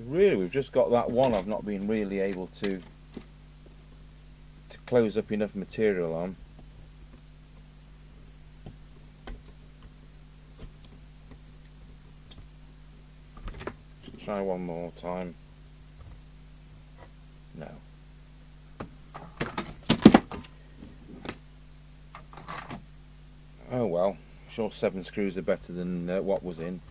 Really, we've just got that one I've not been really able to close up enough material on. Let's try one more time. No. Oh well, I'm sure 7 screws are better than what was in.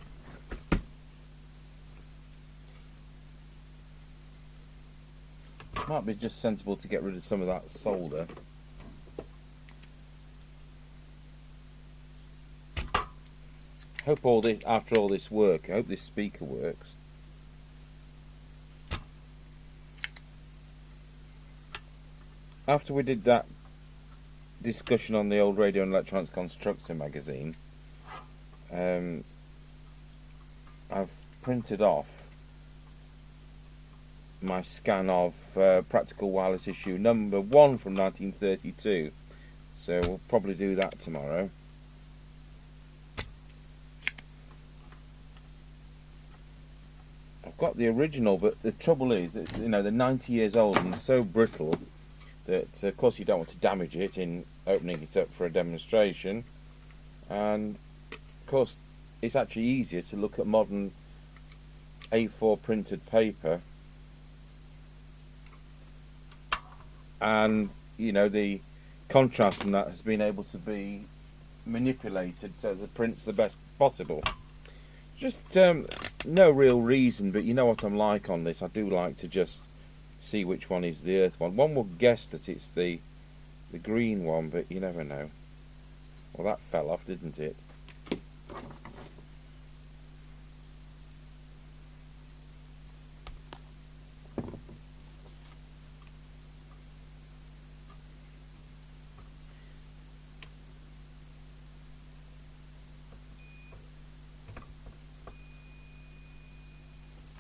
Might be just sensible to get rid of some of that solder. Hope all this, after all this work, I hope this speaker works. After we did that discussion on the old Radio and Electronics Constructor magazine, I've printed off my scan of Practical Wireless issue number 1 from 1932, so we'll probably do that tomorrow. I've got the original, but the trouble is that, you know, they're 90 years old and so brittle that of course you don't want to damage it in opening it up for a demonstration, and of course it's actually easier to look at modern A4 printed paper. And you know, the contrast in that has been able to be manipulated so the print's the best possible. Just no real reason, but you know what I'm like on this. I do like to just see which one is the earth one. One would guess that it's the green one, but you never know. Well, that fell off, didn't it?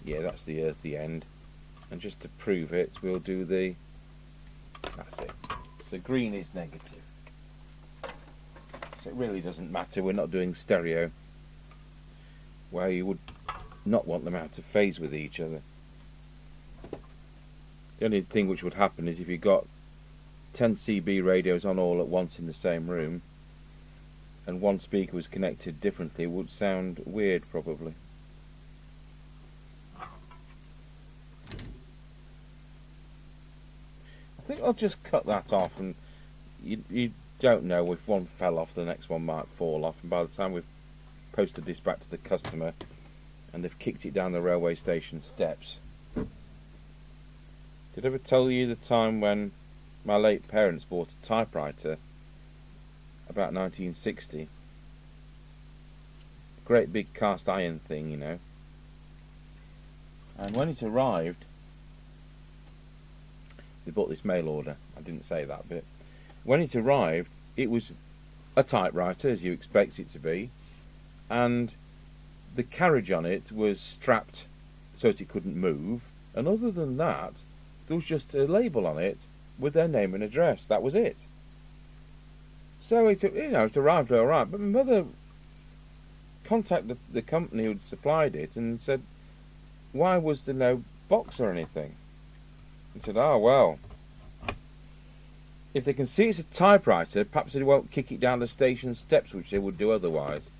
Yeah, that's the earthy end, and just to prove it, we'll do the, that's it. So green is negative, so it really doesn't matter. We're not doing stereo where you would not want them out of phase with each other. The only thing which would happen is if you got 10 CB radios on all at once in the same room and one speaker was connected differently, it would sound weird probably. I think I'll just cut that off, and you don't know if one fell off, the next one might fall off, and by the time we've posted this back to the customer and they've kicked it down the railway station steps. Did I ever tell you the time when my late parents bought a typewriter about 1960? Great big cast iron thing, you know. And when it arrived, they bought this mail order. I didn't say that bit. When it arrived, it was a typewriter, as you expect it to be, and the carriage on it was strapped so that it couldn't move, and other than that, there was just a label on it with their name and address. That was it. So it arrived all right. But my mother contacted the company who'd supplied it and said, why was there no box or anything? And said, oh, well, if they can see it's a typewriter, perhaps they won't kick it down the station steps, which they would do otherwise.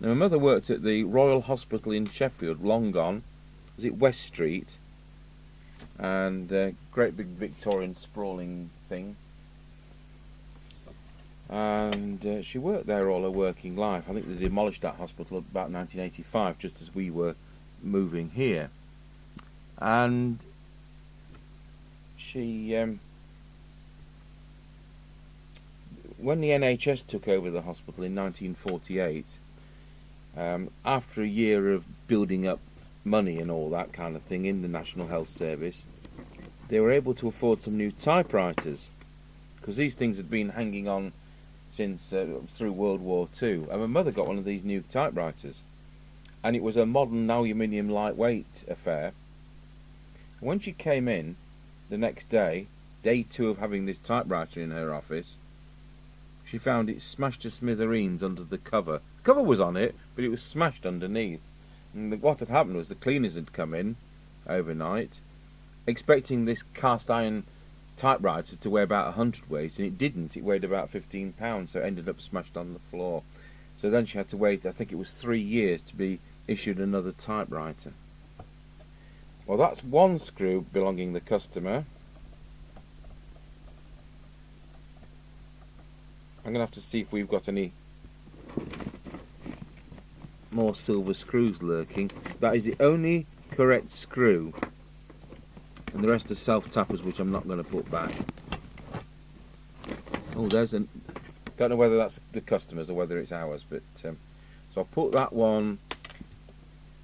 Now, my mother worked at the Royal Hospital in Sheffield, long gone. Was it West Street? And great big Victorian sprawling thing. And she worked there all her working life. I think they demolished that hospital about 1985, just as we were moving here. And she, when the NHS took over the hospital in 1948, after a year of building up money and all that kind of thing in the National Health Service, they were able to afford some new typewriters, because these things had been hanging on since through World War II. And my mother got one of these new typewriters, and it was a modern aluminium lightweight affair. And when she came in the next day, day 2 of having this typewriter in her office, she found it smashed to smithereens under the cover. The cover was on it, but it was smashed underneath. And what had happened was the cleaners had come in overnight, expecting this cast iron typewriter to weigh about 100 weight, and it didn't. It weighed about 15 pounds, so it ended up smashed on the floor. So then she had to wait, I think it was 3 years, to be issued another typewriter. Well, that's one screw belonging to the customer. I'm going to have to see if we've got any more silver screws lurking. That is the only correct screw, and the rest are self-tappers, which I'm not going to put back. Oh, there's an... don't know whether that's the customer's or whether it's ours, but so I'll put that one.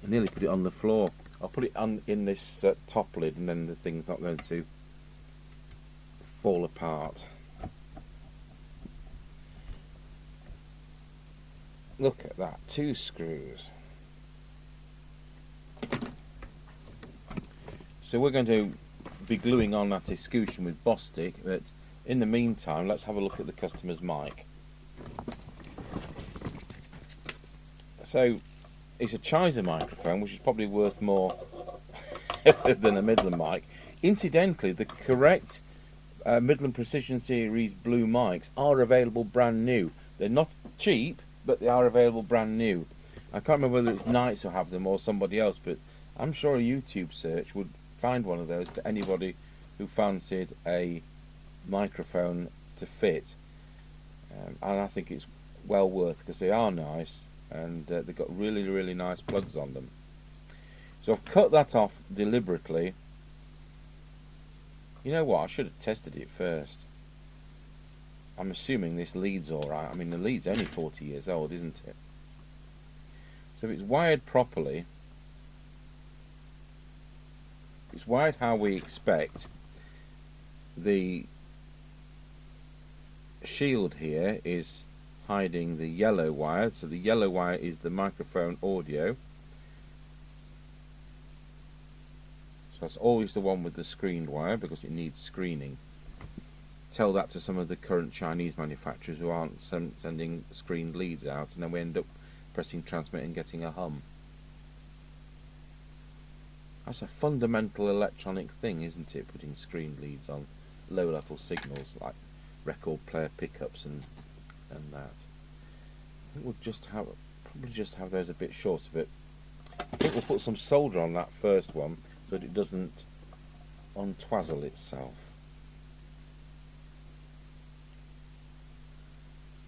I nearly put it on the floor. I'll put it on in this top lid, and then the thing's not going to fall apart. Look at that, 2 screws. So we're going to be gluing on that escutcheon with Bostik, but in the meantime, let's have a look at the customer's mic. So it's a Cheiza microphone, which is probably worth more than a Midland mic. Incidentally, the correct Midland Precision Series blue mics are available brand new. They're not cheap, but they are available brand new. I can't remember whether it's Knights who have them or somebody else, but I'm sure a YouTube search would find one of those to anybody who fancied a microphone to fit. And I think it's well worth, because they are nice, and they've got really, really nice plugs on them. So I've cut that off deliberately. You know what, I should have tested it first. I'm assuming this lead's alright. I mean, the lead's only 40 years old, isn't it? So if it's wired properly, if it's wired how we expect, the shield here is hiding the yellow wire. So the yellow wire is the microphone audio. So that's always the one with the screened wire, because it needs screening. Tell that to some of the current Chinese manufacturers who aren't sending screened leads out, and then we end up pressing transmit and getting a hum. That's a fundamental electronic thing, isn't it, putting screened leads on low level signals like record player pickups and that. I think we'll probably just have those a bit shorter, but I think we'll put some solder on that first one so that it doesn't untwazzle itself.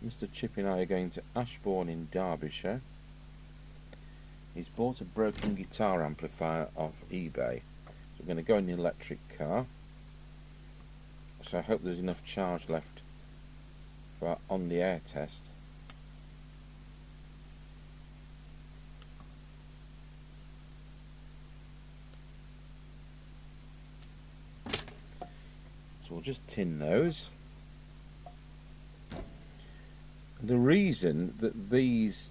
Mr. Chip and I are going to Ashbourne in Derbyshire. He's bought a broken guitar amplifier off eBay. So we're going to go in the electric car. So I hope there's enough charge left for our on the air test. So we'll just tin those. The reason that these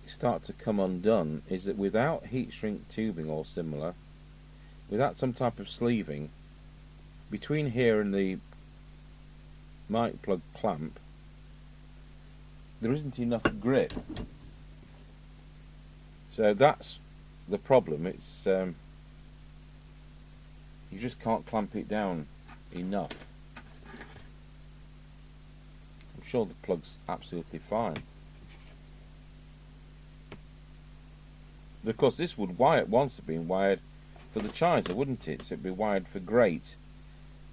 start to come undone is that without heat shrink tubing or similar, without some type of sleeving, between here and the mic plug clamp, there isn't enough grip. So that's the problem. It's you just can't clamp it down enough. I'm sure the plug's absolutely fine. But of course this would once have been wired for the Cheiza, wouldn't it? So it'd be wired for great,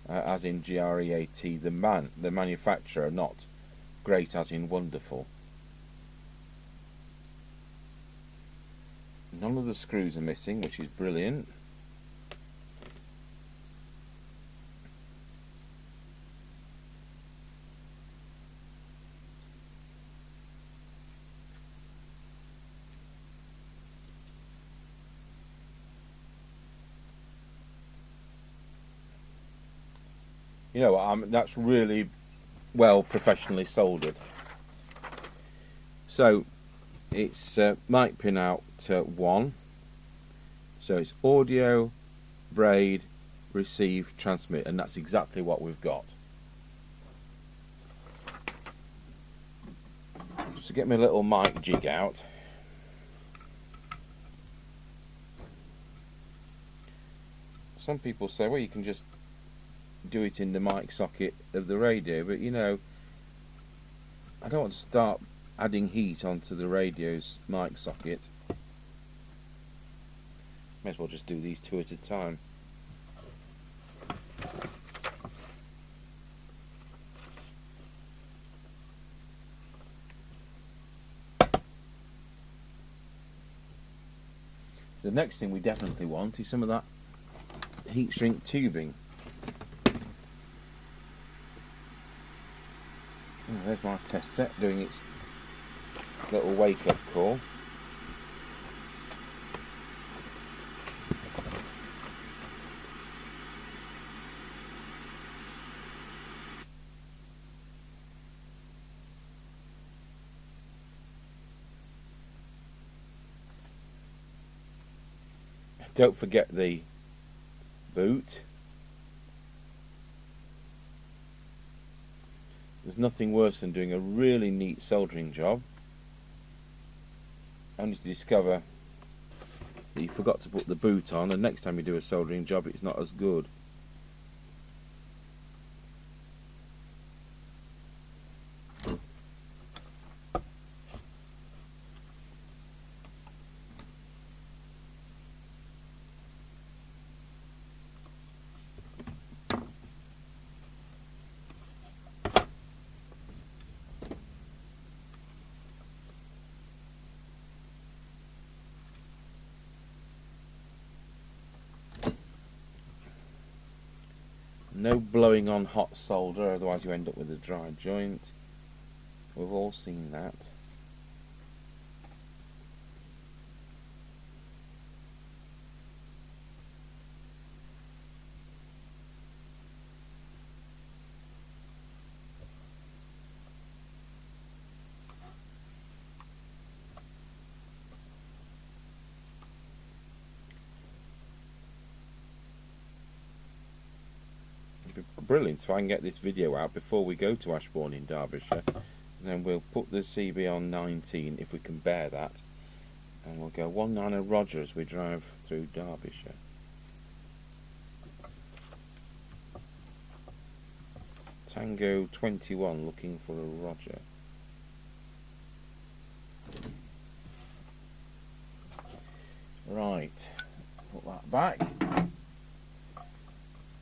as in G-R-E-A-T, the manufacturer, not great as in wonderful. None of the screws are missing, which is brilliant. You know, that's really well professionally soldered. So it's mic pin out 1. So it's audio, braid, receive, transmit, and that's exactly what we've got. So get my little mic jig out. Some people say, well, you can just do it in the mic socket of the radio, but you know, I don't want to start adding heat onto the radio's mic socket. May as well just do these 2 at a time. The next thing we definitely want is some of that heat shrink tubing. There's my test set doing its little wake up call. Don't forget the boot. There's nothing worse than doing a really neat soldering job only to discover that you forgot to put the boot on, and next time you do a soldering job it's not as good. No blowing on hot solder, otherwise you end up with a dry joint. We've all seen that. Brilliant if I can get this video out before we go to Ashbourne in Derbyshire. Then we'll put the CB on 19 if we can bear that, and we'll go 19 Roger as we drive through Derbyshire. Tango 21 looking for a Roger. Right, put that back,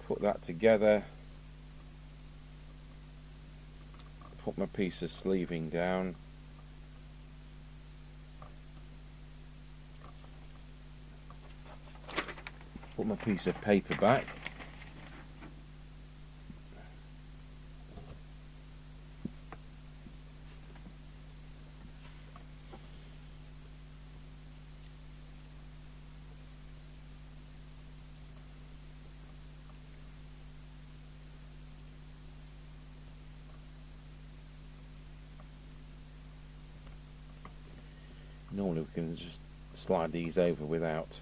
put that together. Put my piece of sleeving down. Put my piece of paper back. Normally we can just slide these over without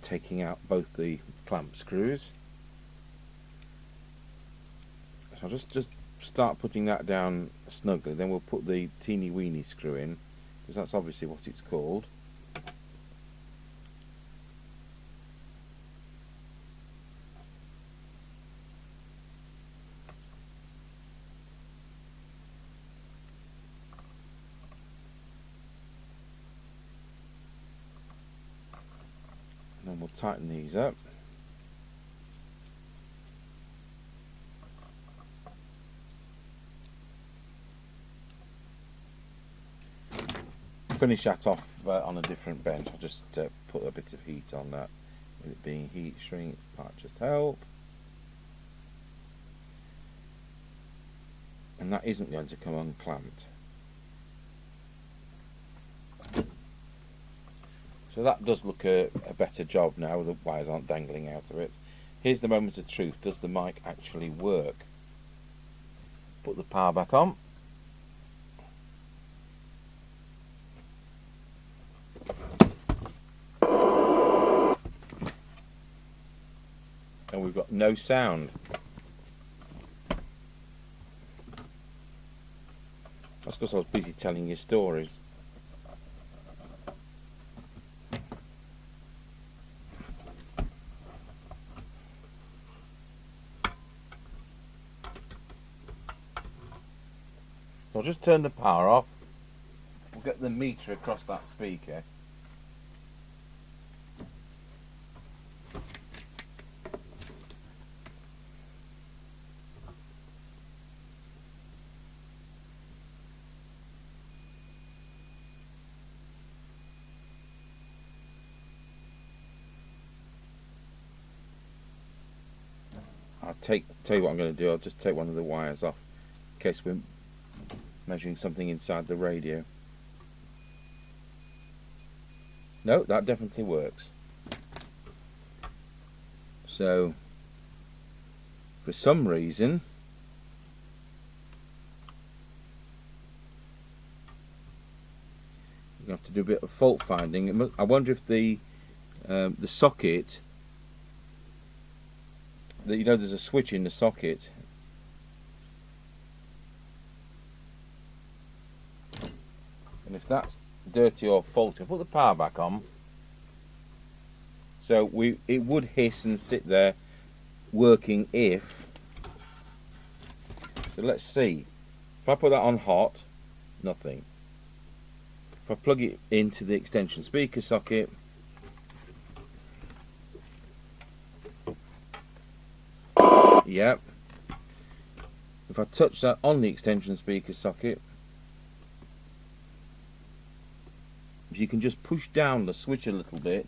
taking out both the clamp screws. So I'll just start putting that down snugly, then we'll put the teeny weeny screw in, because that's obviously what it's called. And then we'll tighten these up. Finish that off on a different bench. I'll just put a bit of heat on that. With it being heat shrink, might just help. And that isn't going to come unclamped. So that does look a better job now. The wires aren't dangling out of it. Here's the moment of truth. Does the mic actually work? Put the power back on. And we've got no sound. That's because I was busy telling you stories. So I'll just turn the power off. We'll get the meter across that speaker. Tell you what I'm going to do. I'll just take one of the wires off in case we're measuring something inside the radio. No, that definitely works. So for some reason you have to do a bit of fault finding. I wonder if the socket, that, you know, there's a switch in the socket, and if that's dirty or faulty, I'll put the power back on. So it would hiss and sit there working if. So let's see. If I put that on hot, nothing. If I plug it into the extension speaker socket, yep. If I touch that on the extension speaker socket, if you can just push down the switch a little bit,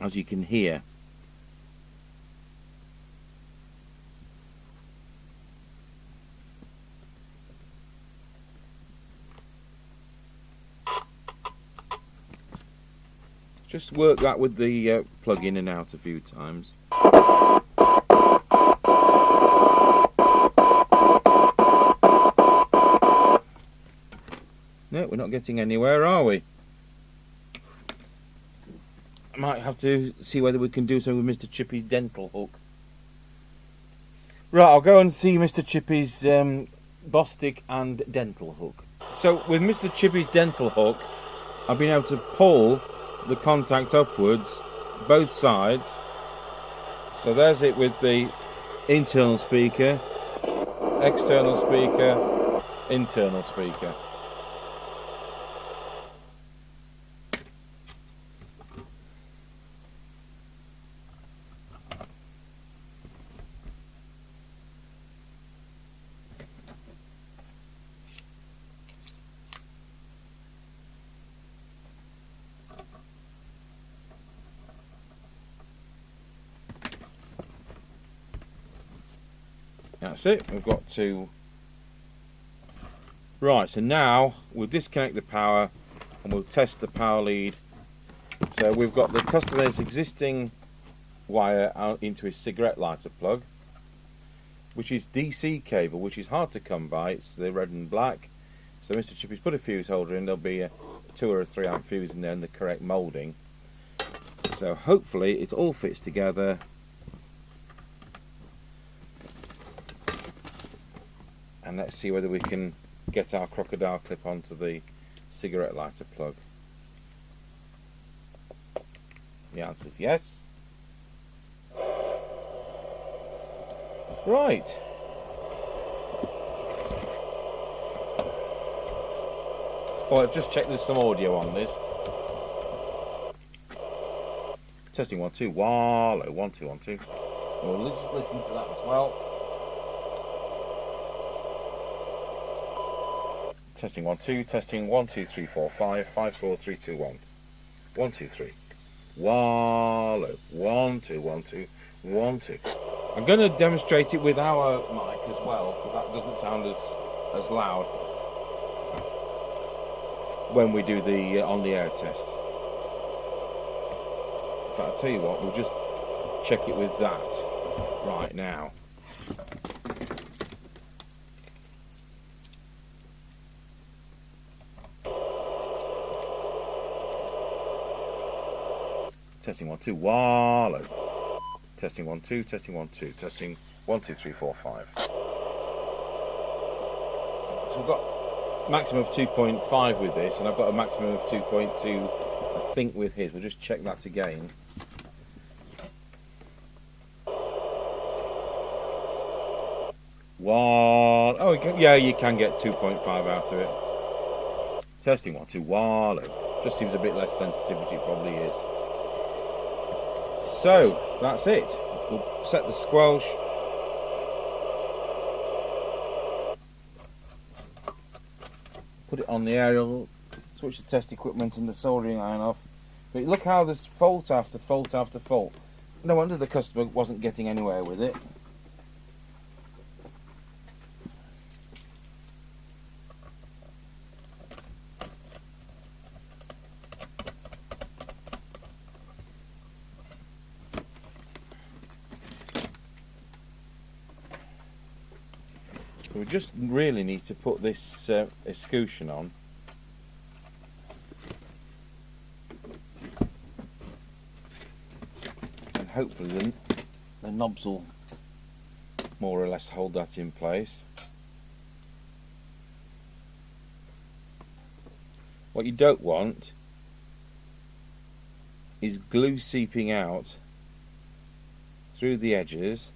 as you can hear, just work that with the plug in and out a few times. No, we're not getting anywhere, are we? Might have to see whether we can do something with Mr. Chippy's dental hook. Right, I'll go and see Mr. Chippy's Bostic and dental hook. So with Mr. Chippy's dental hook, I've been able to pull the contact upwards, both sides. So there's it with the internal speaker, external speaker, internal speaker. That's it. We've got to Right, so now we'll disconnect the power and we'll test the power lead. So we've got the customer's existing wire out into his cigarette lighter plug, which is DC cable, which is hard to come by. It's the red and black. So Mr. Chippy's put a fuse holder in. There'll be a 2 or a 3 amp fuse in there in the correct moulding. So hopefully it all fits together. And let's see whether we can get our crocodile clip onto the cigarette lighter plug. The answer is yes. Right. Oh, I've just checked there's some audio on this. Testing 1 2. Wallow 1 2 1 2. We'll just listen to that as well. Testing 1 2. Testing 1 2 3 4 5 5 4 3 2 1. 1 2 3. Wallow 1 2 1 2 1 2. I'm going to demonstrate it with our mic as well, because that doesn't sound as loud when we do the on the air test. But I'll tell you what, we'll just check it with that right now. Testing 1 2. Wallow. Testing 1 2. Testing 1 2. Testing 1 2 3 4 5. So we've got maximum of 2.5 with this, and I've got a maximum of 2.2, I think, with his. We'll just check that again. Wallow. Oh, yeah, you can get 2.5 out of it. Testing 1 2. Wallow. Just seems a bit less sensitivity, it probably is. So that's it. We'll set the squelch. Put it on the aerial, switch the test equipment and the soldering iron off. But look how there's fault after fault after fault. No wonder the customer wasn't getting anywhere with it. We just really need to put this escutcheon on. And hopefully the knobs will more or less hold that in place. What you don't want is glue seeping out through the edges.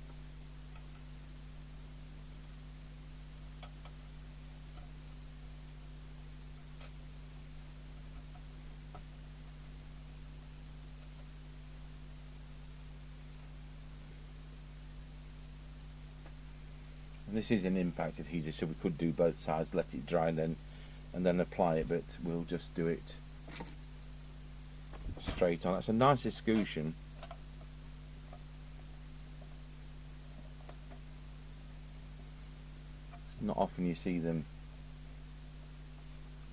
This is an impact adhesive, so we could do both sides, let it dry and then apply it, but we'll just do it straight on. That's a nice escutcheon. Not often you see them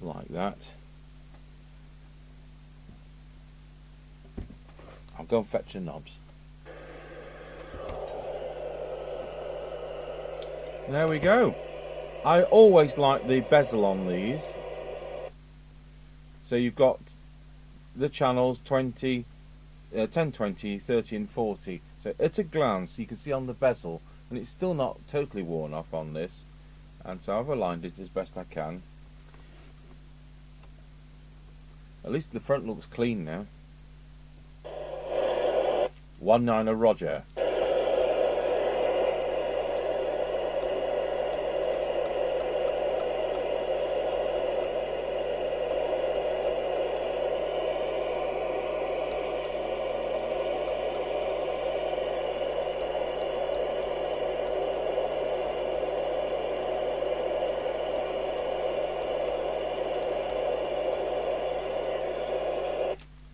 like that. I'll go and fetch the knobs. There we go. I always like the bezel on these. So you've got the channels 20, 10, 20, 30 and 40. So at a glance you can see on the bezel, and it's still not totally worn off on this. And so I've aligned it as best I can. At least the front looks clean now. 19er Roger.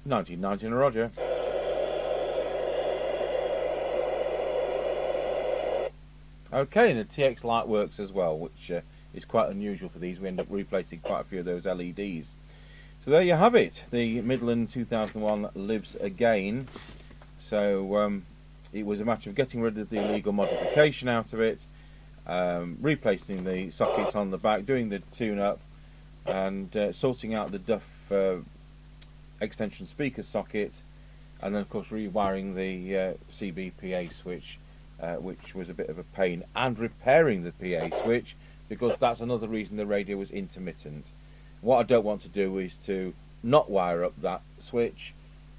1919 Roger. Okay, and the TX light works as well, which is quite unusual for these. We end up replacing quite a few of those LEDs. So there you have it. The Midland 2001 lives again. So it was a matter of getting rid of the illegal modification out of it, replacing the sockets on the back, doing the tune-up, and sorting out the Duff extension speaker socket, and then of course rewiring the CB PA switch, which was a bit of a pain, and repairing the PA switch, because that's another reason the radio was intermittent. What I don't want to do is to not wire up that switch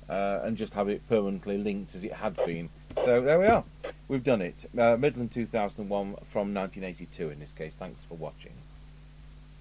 and just have it permanently linked as it had been. So there we are, we've done it. Midland 2001 from 1982 in this case. Thanks for watching.